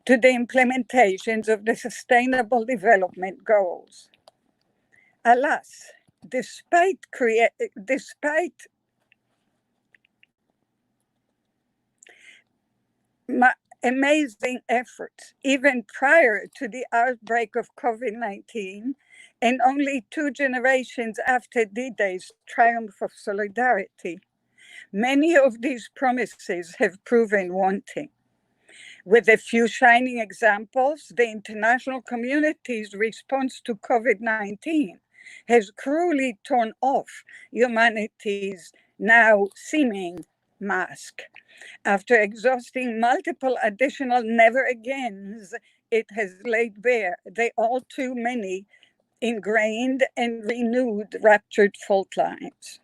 to the implementations of the Sustainable Development Goals. Alas, despite amazing efforts, even prior to the outbreak of COVID-19, and only 2 generations after D-Day's triumph of solidarity, many of these promises have proven wanting. With a few shining examples, the international community's response to COVID-19 has cruelly torn off humanity's now seeming mask. After exhausting multiple additional never-agains, it has laid bare the all too many ingrained and renewed ruptured fault lines.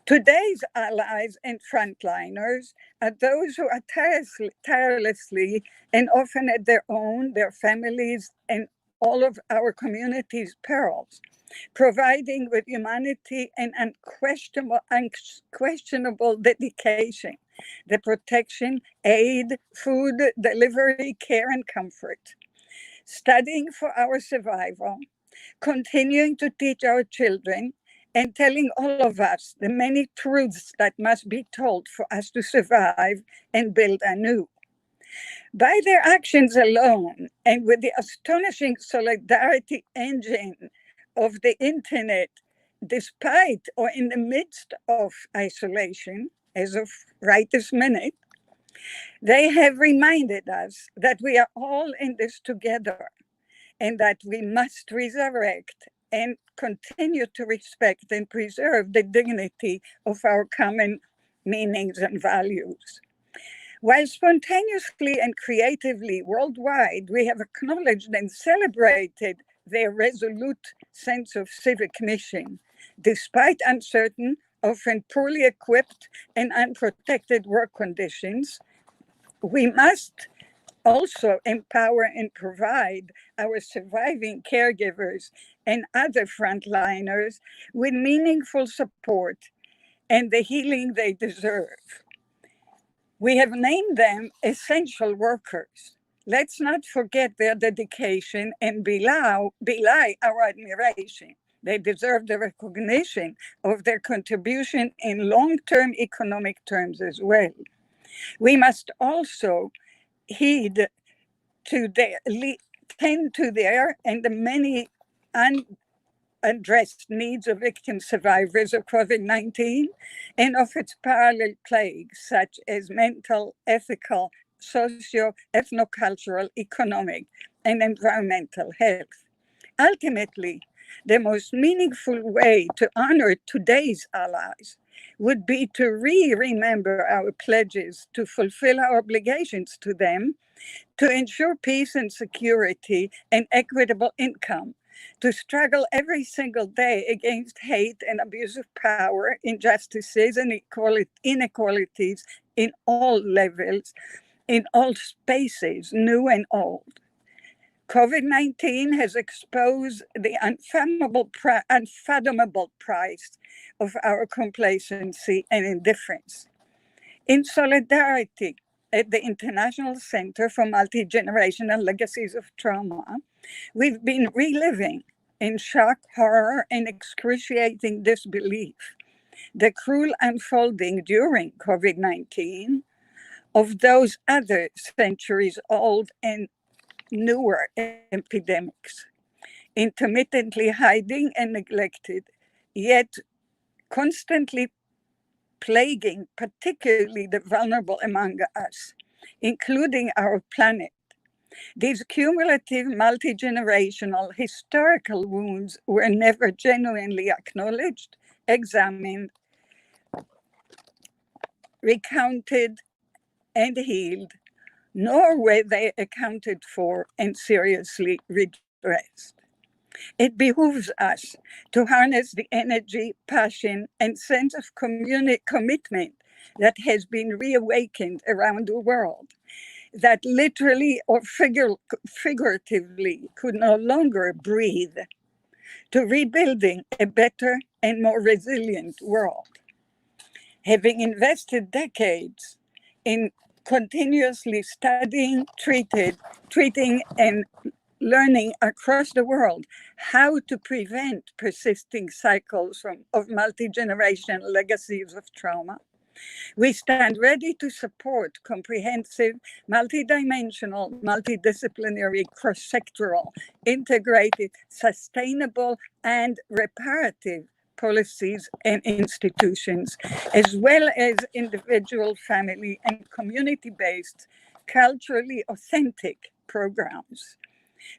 Today's allies and frontliners are those who are tirelessly and often at their own, their families, and all of our community's perils, providing with humanity and unquestionable dedication the protection, aid, food, delivery, care, and comfort. Studying for our survival, continuing to teach our children, and telling all of us the many truths that must be told for us to survive and build anew. By their actions alone, and with the astonishing solidarity engine of the internet, despite or in the midst of isolation, as of right this minute, they have reminded us that we are all in this together and that we must resurrect and continue to respect and preserve the dignity of our common meanings and values. While spontaneously and creatively worldwide, we have acknowledged and celebrated their resolute sense of civic mission, despite uncertain, often poorly equipped and unprotected work conditions, we must also empower and provide our surviving caregivers and other frontliners with meaningful support and the healing they deserve. We have named them essential workers. Let's not forget their dedication and belie our admiration. They deserve the recognition of their contribution in long-term economic terms as well. We must also heed to their, tend to their and the many unaddressed needs of victim survivors of COVID-19 and of its parallel plagues, such as mental, ethical, socio, ethnocultural, economic, and environmental health. Ultimately, the most meaningful way to honor today's allies would be to remember our pledges, to fulfill our obligations to them, to ensure peace and security and equitable income, to struggle every single day against hate and abuse of power, injustices and inequalities in all levels, in all spaces, new and old. COVID-19 has exposed the unfathomable price of our complacency and indifference. In solidarity, at the International Center for Multi-Generational Legacies of Trauma, we've been reliving in shock, horror, and excruciating disbelief the cruel unfolding during COVID-19 of those other centuries-old and newer epidemics, intermittently hiding and neglected, yet constantly plaguing particularly the vulnerable among us, including our planet. These cumulative, multi-generational, historical wounds were never genuinely acknowledged, examined, recounted, and healed, nor were they accounted for and seriously redressed. It behooves us to harness the energy, passion, and sense of commitment that has been reawakened around the world, that literally or figuratively could no longer breathe, to rebuilding a better and more resilient world. Having invested decades in continuously studying, treating, and learning across the world how to prevent persisting cycles of multi-generational legacies of trauma, we stand ready to support comprehensive, multidimensional, multidisciplinary, cross-sectoral, integrated, sustainable, and reparative policies and institutions, as well as individual, family, and community-based, culturally authentic programs.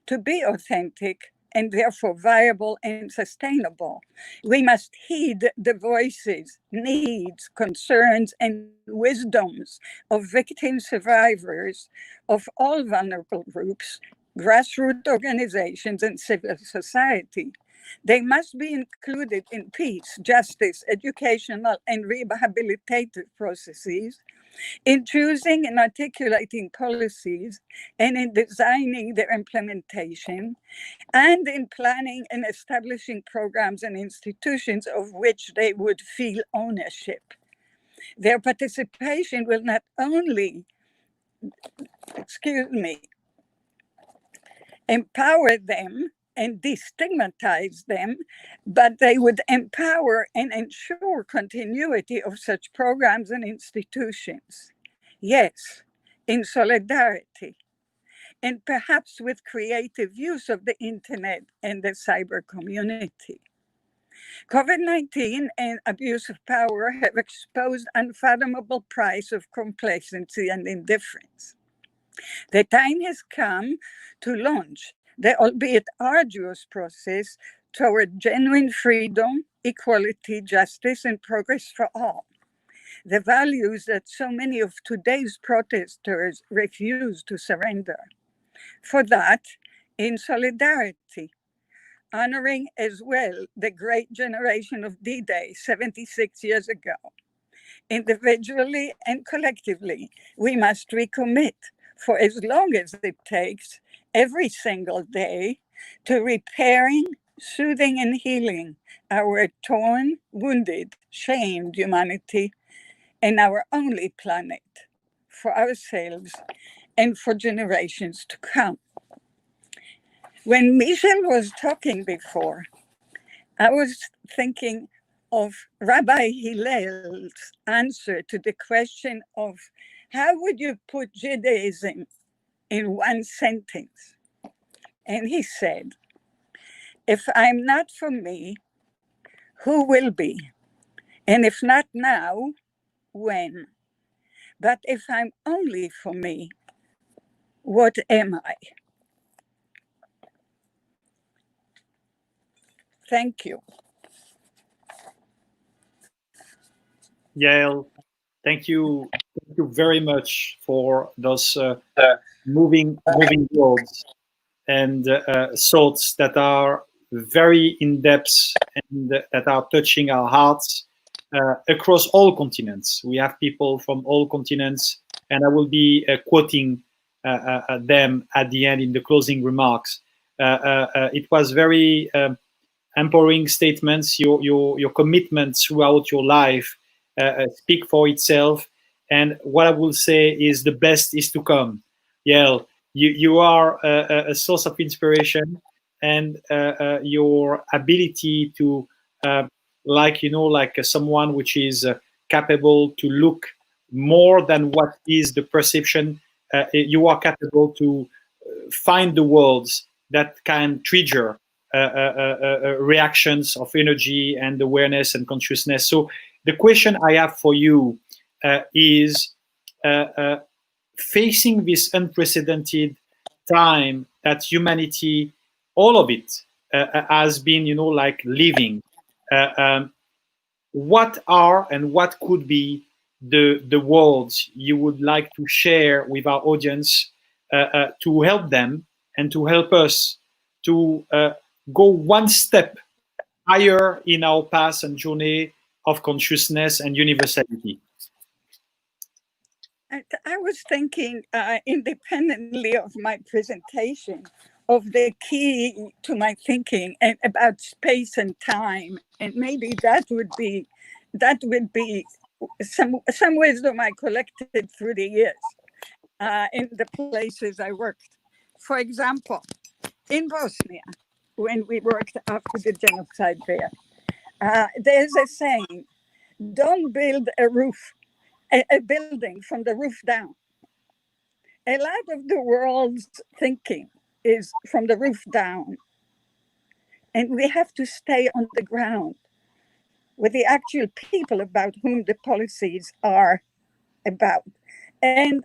To be authentic and therefore viable and sustainable, we must heed the voices, needs, concerns, and wisdoms of victim survivors of all vulnerable groups, grassroots organizations, and civil society. They must be included in peace, justice, educational, and rehabilitative processes, in choosing and articulating policies, and in designing their implementation, and in planning and establishing programs and institutions of which they would feel ownership. Their participation will not only, empower them and destigmatize them, but they would empower and ensure continuity of such programs and institutions. Yes, in solidarity, and perhaps with creative use of the internet and the cyber community. COVID-19 and abuse of power have exposed unfathomable price of complacency and indifference. The time has come to launch the albeit arduous process toward genuine freedom, equality, justice, and progress for all. The values that so many of today's protesters refuse to surrender. For that, in solidarity, honoring as well the great generation of D-Day 76 years ago, individually and collectively, we must recommit for as long as it takes, every single day, to repairing, soothing, and healing our torn, wounded, shamed humanity and our only planet, for ourselves and for generations to come. When Michel was talking before, I was thinking of Rabbi Hillel's answer to the question of how would you put Judaism in one sentence? And he said, if I'm not for me, who will be? And if not now, when? But if I'm only for me, what am I? Thank you. Yael, thank you very much for those moving words and thoughts that are very in depth and that are touching our hearts across all continents. We have people from all continents, and I will be quoting them at the end in the closing remarks. It was very empowering statements. Your commitment throughout your life speak for itself. And what I will say is the best is to come. Yael, you are a source of inspiration, and your ability to, like someone which is capable to look more than what is the perception. You are capable to find the words that can trigger reactions of energy and awareness and consciousness. So the question I have for you is facing this unprecedented time that humanity, all of it, has been, living. What are and what could be the words you would like to share with our audience to help them and to help us to go one step higher in our path and journey of consciousness and universality? I was thinking, independently of my presentation, of the key to my thinking and about space and time, and maybe that would be some wisdom I collected through the years in the places I worked. For example, in Bosnia, when we worked after the genocide there, there's a saying: "Don't build a building from the roof down." A lot of the world's thinking is from the roof down. And we have to stay on the ground with the actual people about whom the policies are about. And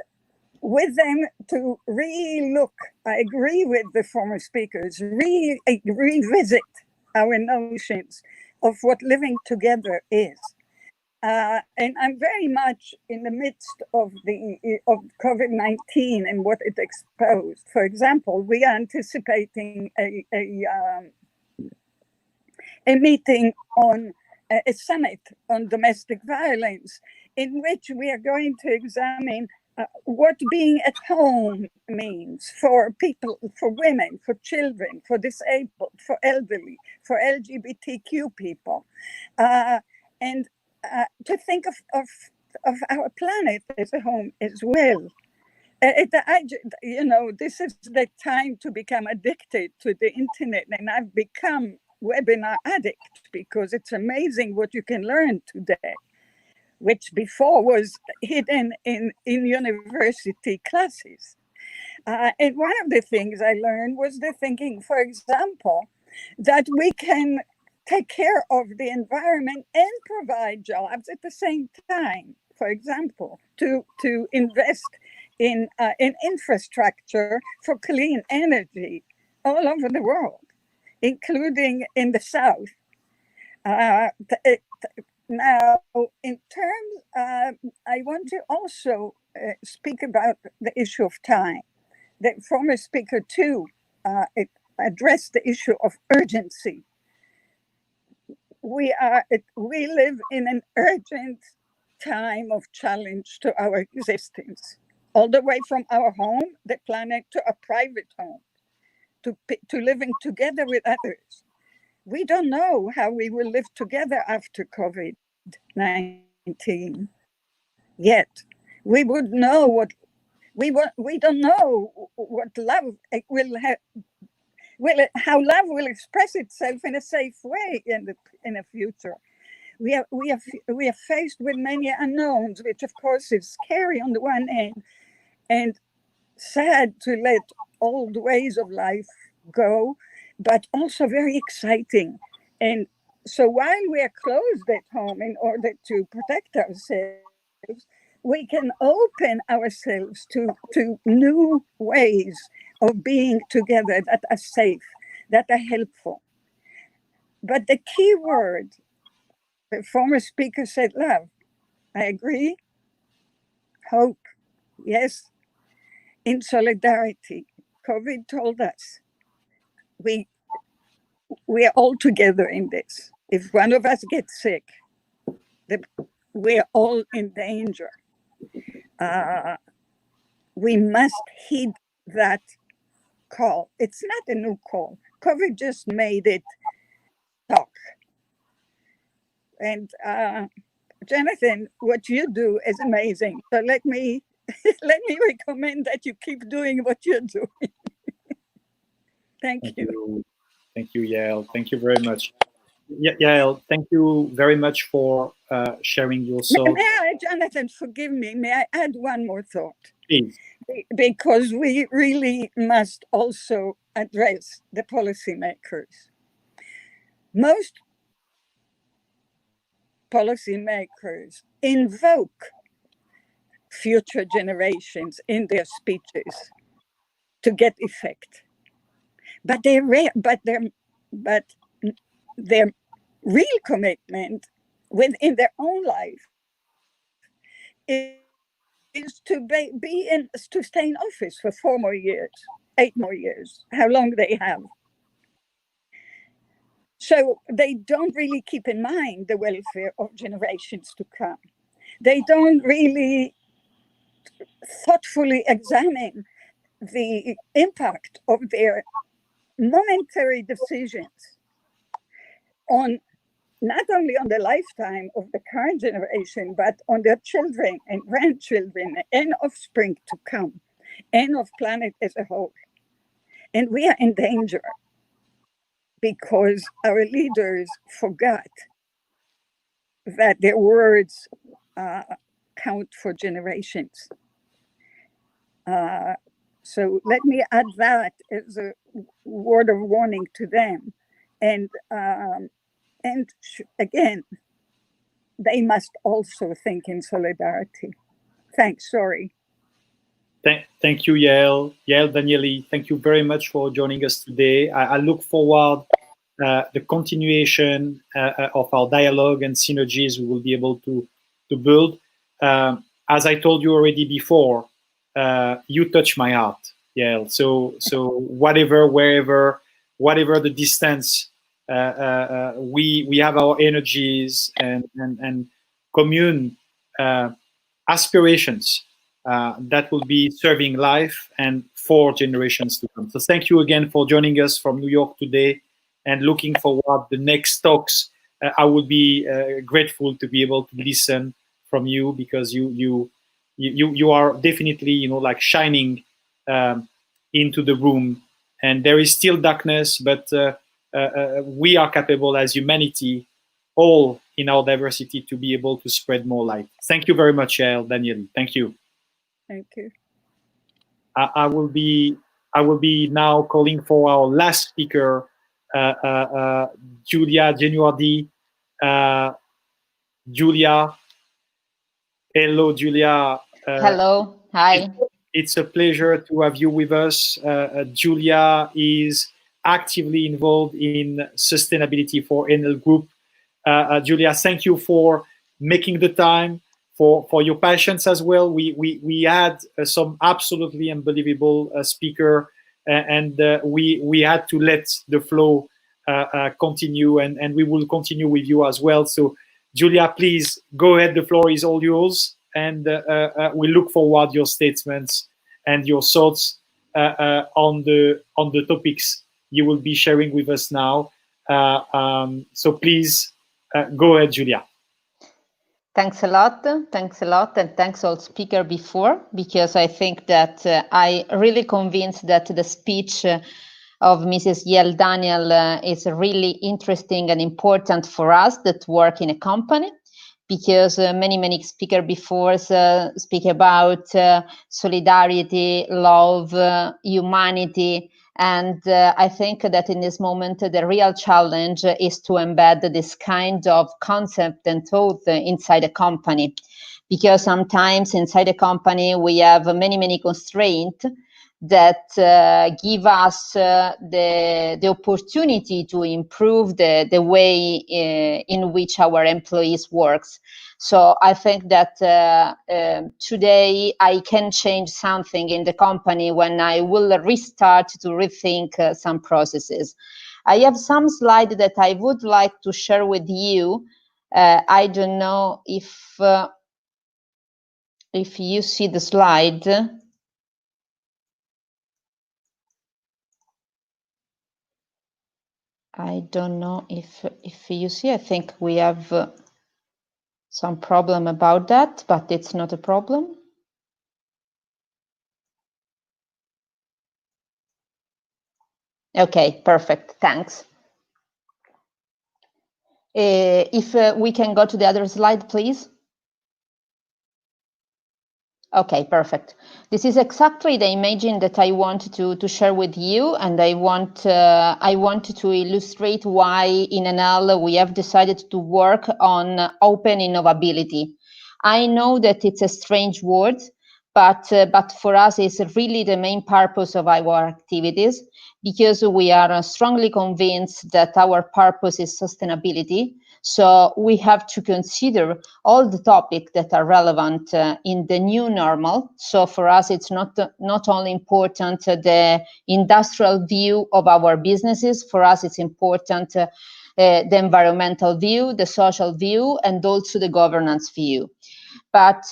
with them to relook, I agree with the former speakers, revisit our notions of what living together is. And I'm very much in the midst of COVID-19 and what it exposed. For example, we are anticipating a meeting on a summit on domestic violence, in which we are going to examine what being at home means for people, for women, for children, for disabled, for elderly, for LGBTQ people, and to think of our planet as a home as well. This is the time to become addicted to the internet, and I've become webinar addict because it's amazing what you can learn today, which before was hidden in university classes. And one of the things I learned was the thinking, for example, that we can take care of the environment and provide jobs at the same time. For example, to invest in infrastructure for clean energy all over the world, including in the South. Now, in terms, I want to also speak about the issue of time. The former speaker too addressed the issue of urgency. We live in an urgent time of challenge to our existence, all the way from our home, the planet, to a private home, to living together with others. We don't know how we will live together after COVID-19 yet. We would know what we don't know what love will have. How love will express itself in a safe way in the future. We are faced with many unknowns, which of course is scary on the one hand, and sad to let old ways of life go, but also very exciting. And so while we are closed at home in order to protect ourselves, we can open ourselves to new ways of being together that are safe, that are helpful. But the key word, the former speaker said, love. I agree. Hope, yes. In solidarity. COVID told us we are all together in this. If one of us gets sick, we're all in danger. We must heed that call. It's not a new call. COVID just made it talk. And Jonathan, what you do is amazing. So let me recommend that you keep doing what you're doing. Thank you. Thank you, Yael. Thank you very much. Yael, thank you very much for sharing your thoughts. May I, Jonathan, forgive me, may I add one more thought? Please. Because we really must also address the policymakers. Most policymakers invoke future generations in their speeches to get effect, but their real commitment within their own life is to stay in office for 4 more years, 8 more years, how long they have. So they don't really keep in mind the welfare of generations to come. They don't really thoughtfully examine the impact of their momentary decisions on not only on the lifetime of the current generation, but on their children and grandchildren and offspring to come, and of planet as a whole. And we are in danger because our leaders forgot that their words count for generations. So let me add that as a word of warning to them. And again, they must also think in solidarity. Thanks, sorry. Thank you, Yael. Yael Daniell, thank you very much for joining us today. I look forward the continuation of our dialogue and synergies we will be able to build. As I told you already before, you touch my heart, Yael. So whatever, wherever, whatever the distance, we have our energies and commune aspirations that will be serving life and for generations to come. So thank you again for joining us from New York today, and looking forward the next talks. I would be grateful to be able to listen from you, because you are definitely, like shining into the room, and there is still darkness, but we are capable as humanity, all in our diversity, to be able to spread more light. Thank you very much, Yael Daniell. Thank you. Thank you. I will be now calling for our last speaker, Julia Genuardi, Julia. Hello, Julia. Hello. Hi. It's a pleasure to have you with us. Julia is actively involved in sustainability for Enel Group. Julia, thank you for making the time, for your passions as well. We had some absolutely unbelievable speaker, and we had to let the flow continue, and we will continue with you as well. So, Julia, please go ahead. The floor is all yours, and we look forward your statements and your thoughts on the topics you will be sharing with us now. So please go ahead, Julia. Thanks a lot, and thanks all speaker before, because I think that I really convinced that the speech of Mrs. Yael Daniell is really interesting and important for us that work in a company, because many speakers before speak about solidarity, love, humanity. And I think that in this moment, the real challenge is to embed this kind of concept and thought inside a company, because sometimes inside a company, we have many constraints that give us the opportunity to improve the way in which our employees works. So I think that today I can change something in the company when I will restart to rethink some processes. I have some slides that I would like to share with you. I don't know if you see the slide. I don't know if you see. I think we have some problem about that, but it's not a problem. Okay, perfect. Thanks. If we can go to the other slide, please. Okay, perfect. This is exactly the imaging that I want to share with you, and I want to illustrate why in Enel we have decided to work on open innovability. I know that it's a strange word, but for us it's really the main purpose of our activities, because we are strongly convinced that our purpose is sustainability. So we have to consider all the topics that are relevant in the new normal. So for us, it's not only important the industrial view of our businesses. For us, it's important the environmental view, the social view, and also the governance view. But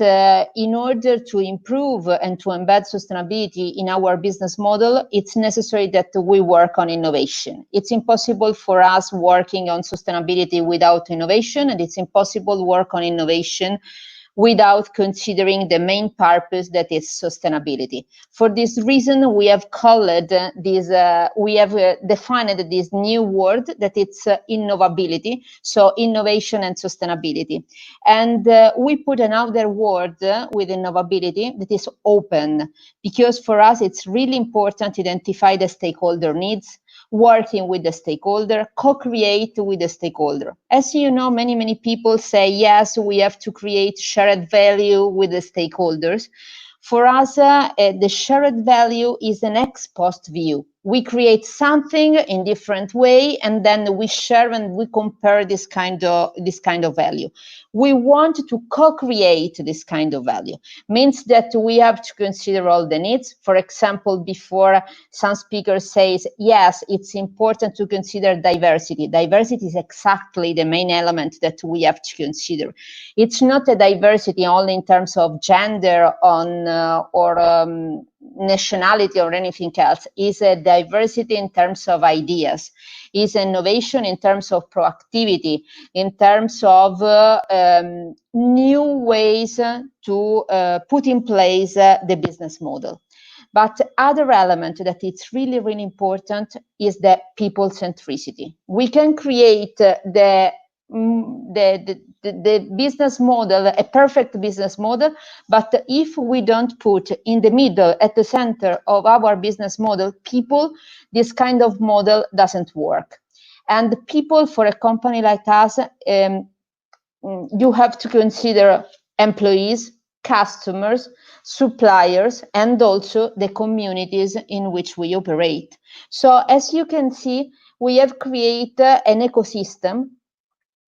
in order to improve and to embed sustainability in our business model, it's necessary that we work on innovation. It's impossible for us working on sustainability without innovation, and it's impossible to work on innovation without considering the main purpose, that is sustainability. For this reason, we have called this, we have defined this new word that it's innovability, so innovation and sustainability. And we put another word with innovability that is open, because for us it's really important to identify the stakeholder needs, working with the stakeholder, co-create with the stakeholder. As you know, many people say, yes, we have to create shared value with the stakeholders. For us, the shared value is an ex post view. We create something in different way, and then we share and we compare this kind of value. We want to co-create this kind of value. Means that we have to consider all the needs. For example, before some speakers says, yes, it's important to consider diversity. Diversity is exactly the main element that we have to consider. It's not a diversity only in terms of gender or nationality or anything else. Is a diversity in terms of ideas, is innovation in terms of proactivity, in terms of new ways to put in place the business model. But other element that it's really important is the people centricity. We can create the the business model, a perfect business model, but if we don't put in the middle, at the center of our business model, people, this kind of model doesn't work. And people for a company like us, you have to consider employees, customers, suppliers, and also the communities in which we operate. So as you can see, we have created an ecosystem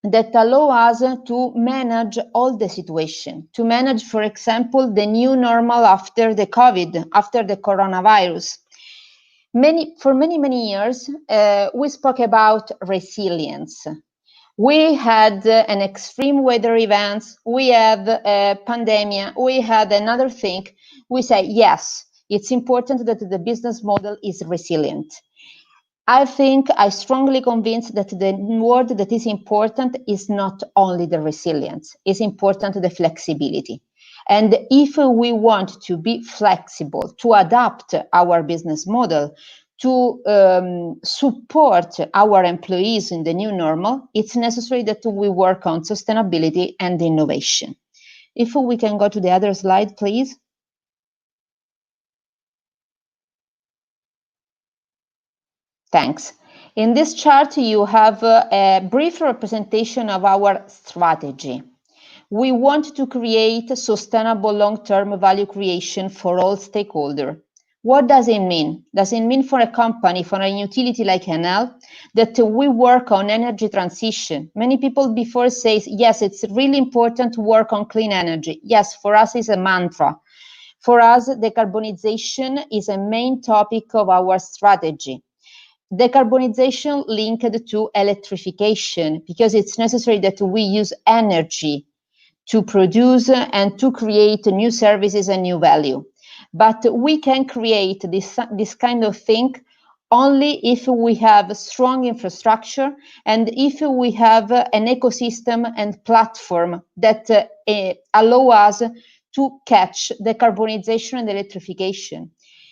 that allow us to manage all the situation, to manage, for example, the new normal after the COVID, after the coronavirus. For many years, we spoke about resilience. We had an extreme weather events, we had a pandemic, we had another thing. We say, yes, it's important that the business model is resilient. I strongly convinced that the word that is important is not only the resilience, it's important the flexibility. And if we want to be flexible, to adapt our business model, to support our employees in the new normal, it's necessary that we work on sustainability and innovation. If we can go to the other slide, please. Thanks. In this chart, you have a brief representation of our strategy. We want to create sustainable long-term value creation for all stakeholders. What does it mean? Does it mean for a company, for a utility like Enel, that we work on energy transition? Many people before say, yes, it's really important to work on clean energy. Yes, for us it's a mantra. For us, decarbonization is a main topic of our strategy. Decarbonization linked to electrification, because it's necessary that we use energy to produce and to create new services and new value. But we can create this kind of thing only if we have strong infrastructure and if we have an ecosystem and platform that allow us to catch decarbonization and electrification.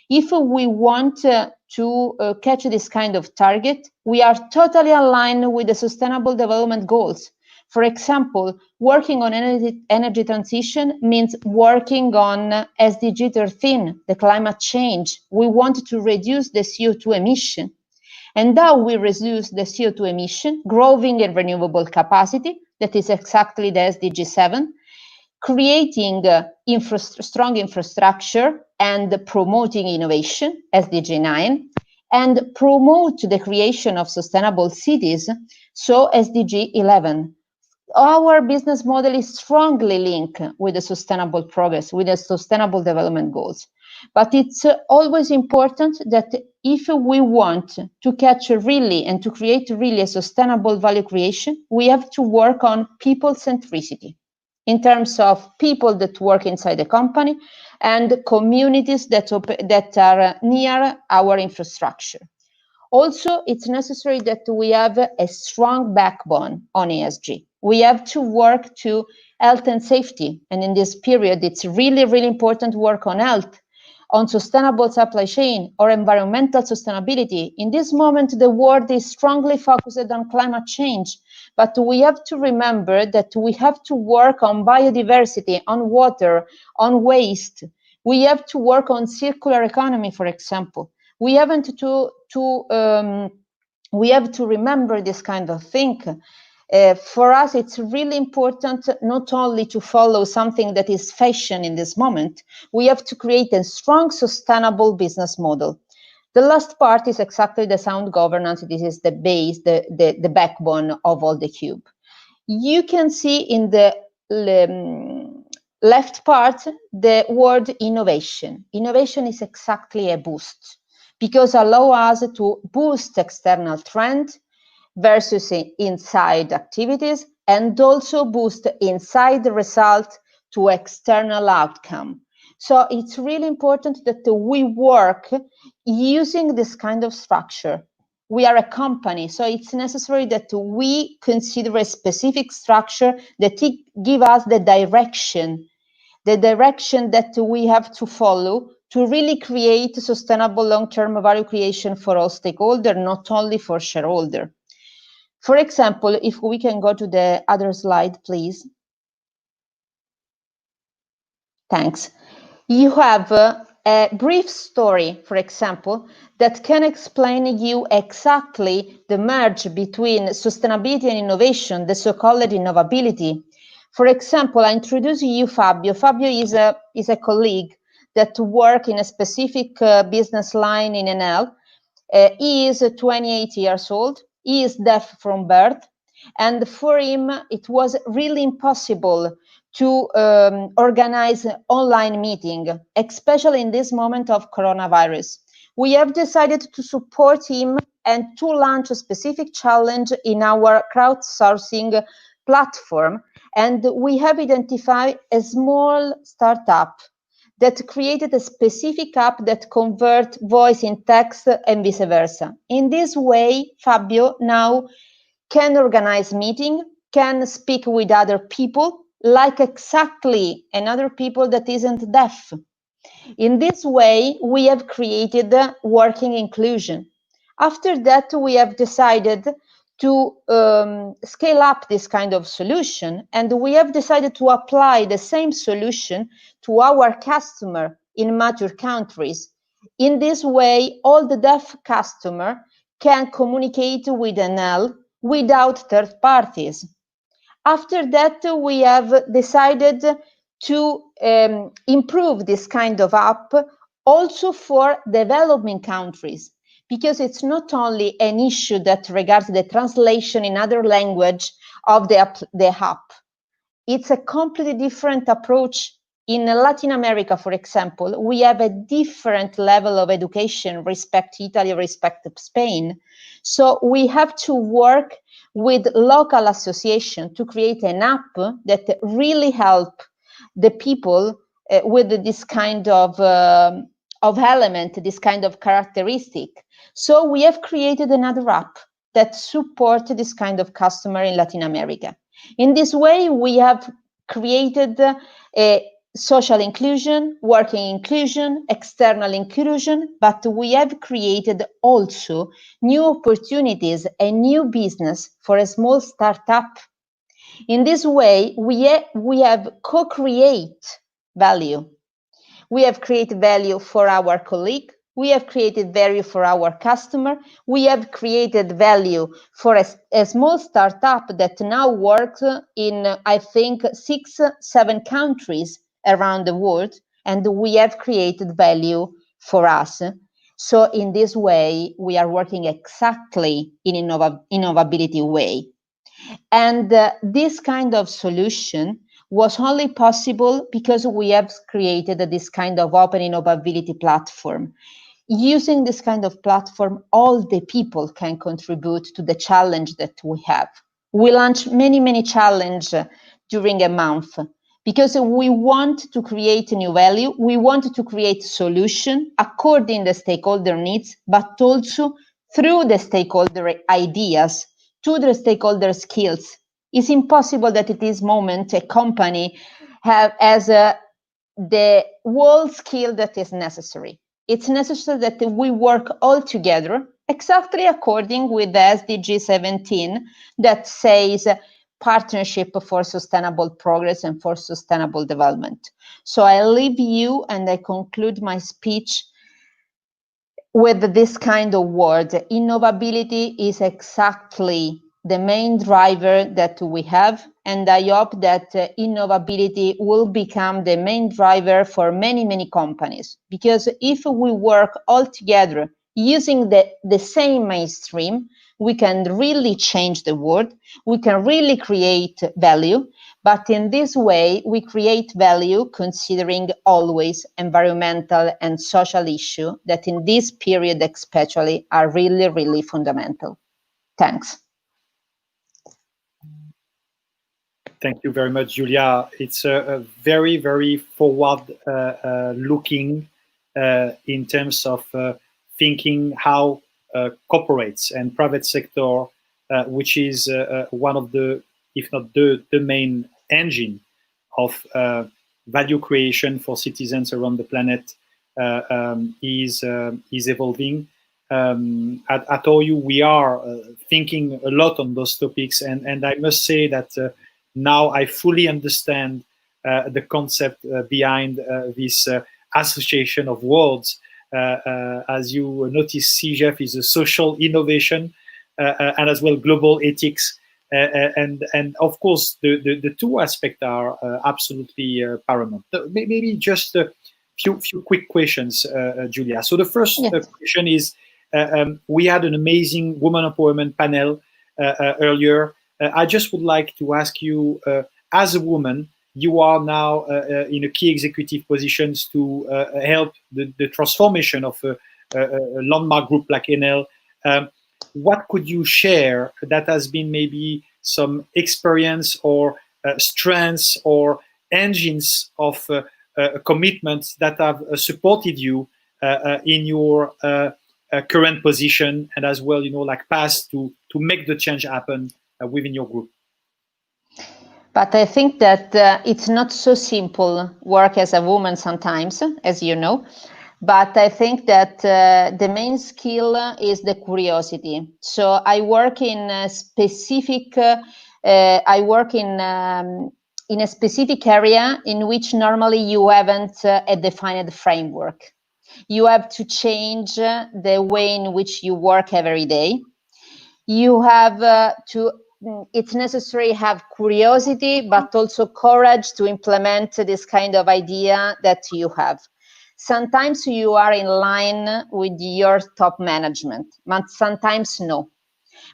If we want to catch this kind of target, we are totally aligned with the Sustainable Development Goals. For example, working on energy transition means working on SDG 13, the climate change. We want to reduce the CO2 emission. And how we reduce the CO2 emission? Growing in renewable capacity, that is exactly the SDG 7, creating strong infrastructure and promoting innovation, SDG 9, and promote the creation of sustainable cities, so SDG 11. Our business model is strongly linked with the sustainable progress, with the sustainable development goals. But it's always important that if we want to catch really and to create really a sustainable value creation, we have to work on people centricity in terms of people that work inside the company and communities that are near our infrastructure. Also, it's necessary that we have a strong backbone on ESG. We have to work to health and safety. And in this period, it's really, really important to work on health, on sustainable supply chain or environmental sustainability. In this moment, the world is strongly focused on climate change, but we have to remember that we have to work on biodiversity, on water, on waste. We have to work on circular economy, for example. We have to remember this kind of thing. For us, it's really important not only to follow something that is fashion in this moment. We have to create a strong, sustainable business model. The last part is exactly the sound governance. This is the base, the backbone of all the cube. You can see in the left part the word innovation. Innovation is exactly a boost, because allow us to boost external trend versus inside activities, and also boost inside the result to external outcome. So it's really important that we work using this kind of structure. We are a company, so it's necessary that we consider a specific structure that give us the direction that we have to follow to really create sustainable long-term value creation for all stakeholders, not only for shareholders. For example, if we can go to the other slide, please. Thanks. You have a brief story, for example, that can explain you exactly the merge between sustainability and innovation, the so-called innovability. For example, I introduce you Fabio. Fabio is a colleague that work in a specific business line in NL. He is 28 years old. He is deaf from birth. And for him, it was really impossible to organize an online meeting, especially in this moment of coronavirus. We have decided to support him and to launch a specific challenge in our crowdsourcing platform. And we have identified a small startup that created a specific app that converts voice in text and vice versa. In this way, Fabio now can organize meeting, can speak with other people, like exactly another people that isn't deaf. In this way, we have created working inclusion. After that, we have decided to scale up this kind of solution, and we have decided to apply the same solution to our customer in mature countries. In this way, all the deaf customer can communicate with NL without third parties. After that, we have decided to improve this kind of app also for developing countries, because it's not only an issue that regards the translation in other language of the app. It's a completely different approach. In Latin America, for example, we have a different level of education respect Italy, respect Spain. So we have to work with local association to create an app that really help the people with this kind of element, this kind of characteristic. So we have created another app that support this kind of customer in Latin America. In this way, we have created a social inclusion, working inclusion, external inclusion, but we have created also new opportunities and new business for a small startup. In this way, we have co-create value. We have created value for our colleague. We have created value for our customer. We have created value for a small startup that now works in, I think, 6-7 countries around the world, and we have created value for us. So in this way, we are working exactly in innovability way. And this kind of solution was only possible because we have created this kind of open innovability platform. Using this kind of platform, all the people can contribute to the challenge that we have. We launch many challenges during a month because we want to create new value. We want to create solution according to the stakeholder needs, but also through the stakeholder ideas, to the stakeholder skills. It's impossible that at this moment a company has the whole skill that is necessary. It's necessary that we work all together, exactly according with the SDG 17 that says partnership for sustainable progress and for sustainable development. So I leave you and I conclude my speech with this kind of word. Innovability is exactly the main driver that we have, and I hope that innovability will become the main driver for many companies, because if we work all together using the same mainstream, we can really change the world, we can really create value, but in this way we create value considering always environmental and social issues that in this period especially are really fundamental. Thanks. Thank you very much, Julia. It's a very forward looking in terms of thinking how corporates and private sector, which is one of the, if not the main engine of value creation for citizens around the planet, is evolving. at Horyou, we are thinking a lot on those topics, and I must say that now I fully understand the concept behind this association of worlds. As you notice, CGF is a social innovation and as well global ethics. And of course, the two aspects are absolutely paramount. Maybe just a few quick questions, Julia. So the first question is, we had an amazing woman empowerment panel earlier. I just would like to ask you, as a woman, you are now in a key executive positions to help the transformation of a landmark group like Enel. What could you share that has been maybe some experience or strengths or engines of commitments that have supported you in your current position, and as well, like past to make the change happen within your group? But I think that it's not so simple work as a woman sometimes, as you know. But I think that the main skill is the curiosity. So I work in a specific. I work in a specific area in which normally you haven't a defined framework. You have to change the way in which you work every day. You have to. It's necessary to have curiosity, but also courage to implement this kind of idea that you have. Sometimes you are in line with your top management, but sometimes no.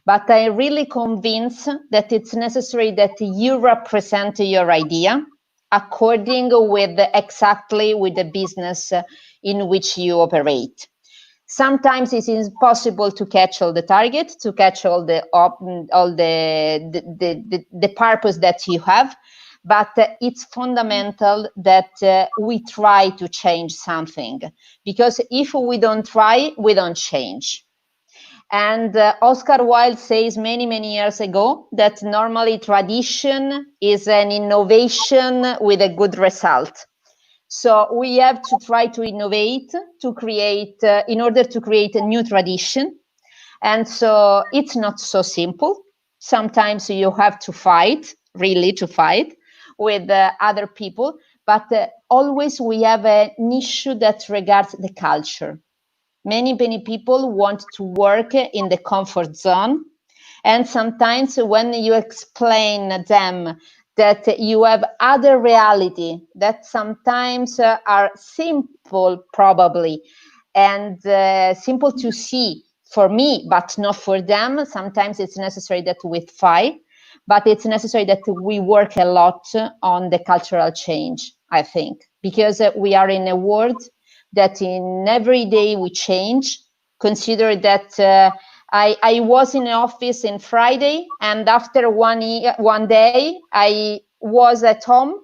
But I'm really convinced that it's necessary that you represent your idea according with exactly with the business in which you operate. Sometimes it is impossible to catch all the targets, to catch all the purpose that you have. But it's fundamental that we try to change something, because if we don't try, we don't change. And Oscar Wilde says many years ago that normally tradition is an innovation with a good result. So we have to try to innovate, to create, in order to create a new tradition. And so it's not so simple. Sometimes you have to fight, really to fight with other people, but always we have an issue that regards the culture. Many people want to work in the comfort zone, and sometimes when you explain them that you have other reality that sometimes are simple probably, and simple to see for me, but not for them, sometimes it's necessary that we fight. But it's necessary that we work a lot on the cultural change, I think, because we are in a world that in every day we change. Consider that I was in the office on Friday, and after one day, I was at home,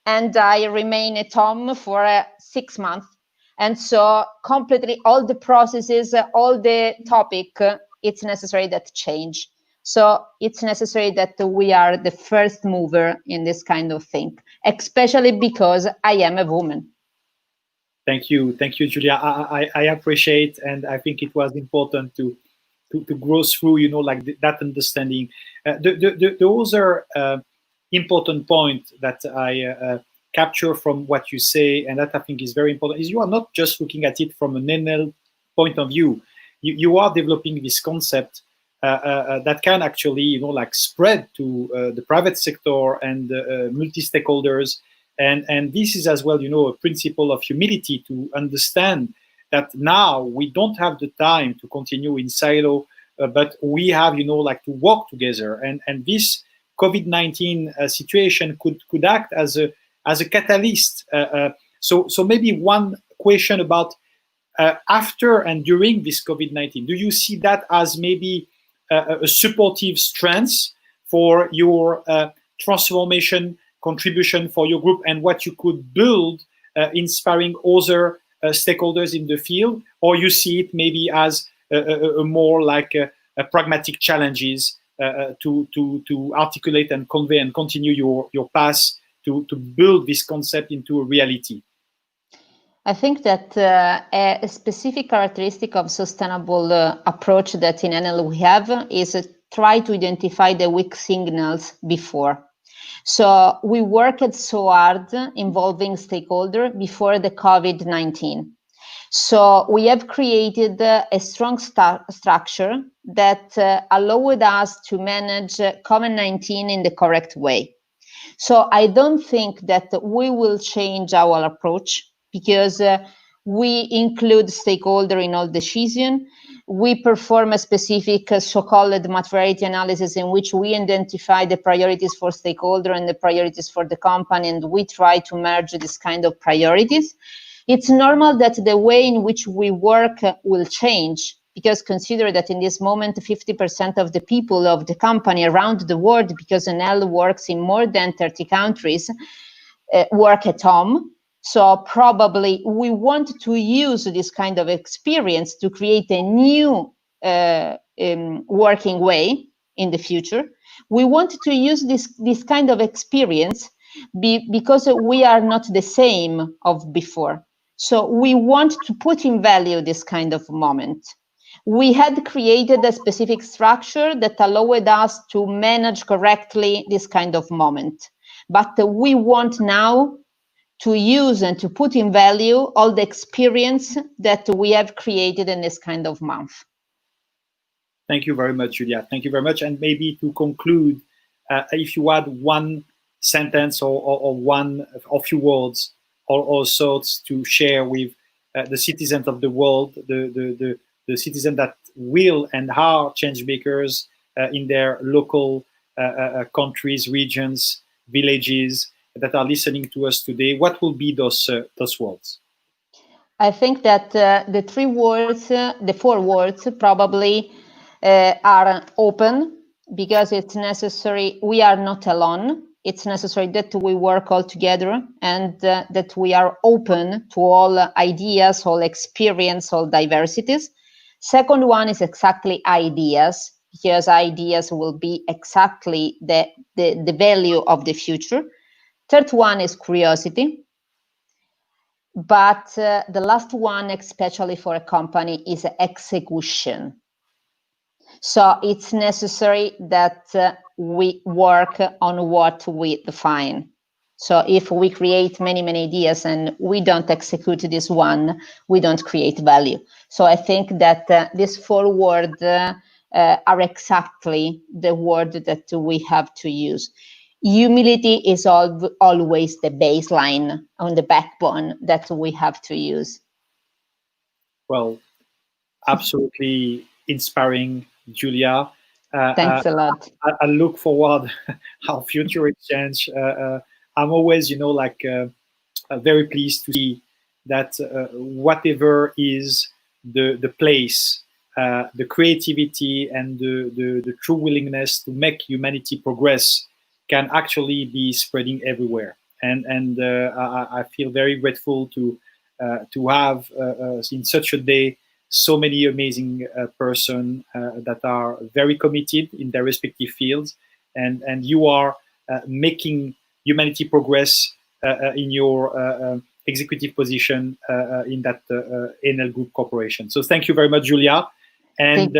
and I remain at home for 6 months. And so completely all the processes, all the topic, it's necessary that change. So it's necessary that we are the first mover in this kind of thing, especially because I am a woman. Thank you, Julia. I appreciate, and I think it was important to grow through, like that understanding. The other important point that I capture from what you say, and that I think is very important, is you are not just looking at it from an Enel point of view. You are developing this concept that can actually, like spread to the private sector and multi-stakeholders. And this is as well, a principle of humility to understand that now we don't have the time to continue in silo, but we have, like to work together. And this COVID-19 situation could act as a catalyst. So maybe one question about after and during this COVID-19, do you see that as maybe a supportive strength for your transformation contribution for your group and what you could build, inspiring other stakeholders in the field, or you see it maybe as a more like a pragmatic challenges to articulate and convey and continue your path to build this concept into a reality? I think that a specific characteristic of sustainable approach that in NL we have is try to identify the weak signals before. So we worked so hard involving stakeholders before the COVID-19. So we have created a strong structure that allowed us to manage COVID-19 in the correct way. So I don't think that we will change our approach because we include stakeholders in all decisions. We perform a specific so-called materiality analysis in which we identify the priorities for stakeholders and the priorities for the company, and we try to merge this kind of priorities. It's normal that the way in which we work will change, because consider that in this moment, 50% of the people of the company around the world, because NL works in more than 30 countries, work at home. So probably we want to use this kind of experience to create a new working way in the future. We want to use this kind of experience because we are not the same of before. So we want to put in value this kind of moment. We had created a specific structure that allowed us to manage correctly this kind of moment. But we want now to use and to put in value all the experience that we have created in this kind of month. Thank you very much, Julia. Thank you very much. And maybe to conclude, if you had one sentence or one or few words or thoughts to share with the citizens of the world, the citizens that will and are change makers in their local countries, regions, villages that are listening to us today, what will be those words? I think that the four words probably are open, because it's necessary. We are not alone. It's necessary that we work all together, and that we are open to all ideas, all experience, all diversities. Second one is exactly ideas, because ideas will be exactly the value of the future. Third one is curiosity. But the last one, especially for a company, is execution. So it's necessary that we work on what we define. So if we create many ideas and we don't execute this one, we don't create value. So I think that these four words are exactly the word that we have to use. Humility is always the baseline on the backbone that we have to use. Well, absolutely inspiring, Julia. Thanks a lot. I look forward our future exchange. I'm always, very pleased to see that whatever is the place, the creativity and the true willingness to make humanity progress can actually be spreading everywhere. And I feel very grateful to have in such a day so many amazing persons that are very committed in their respective fields, and you are making humanity progress in your executive position in that NL Group Corporation. So thank you very much, Julia, and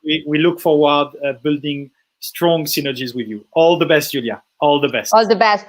we look forward building strong synergies with you. All the best, Julia. All the best. All the best.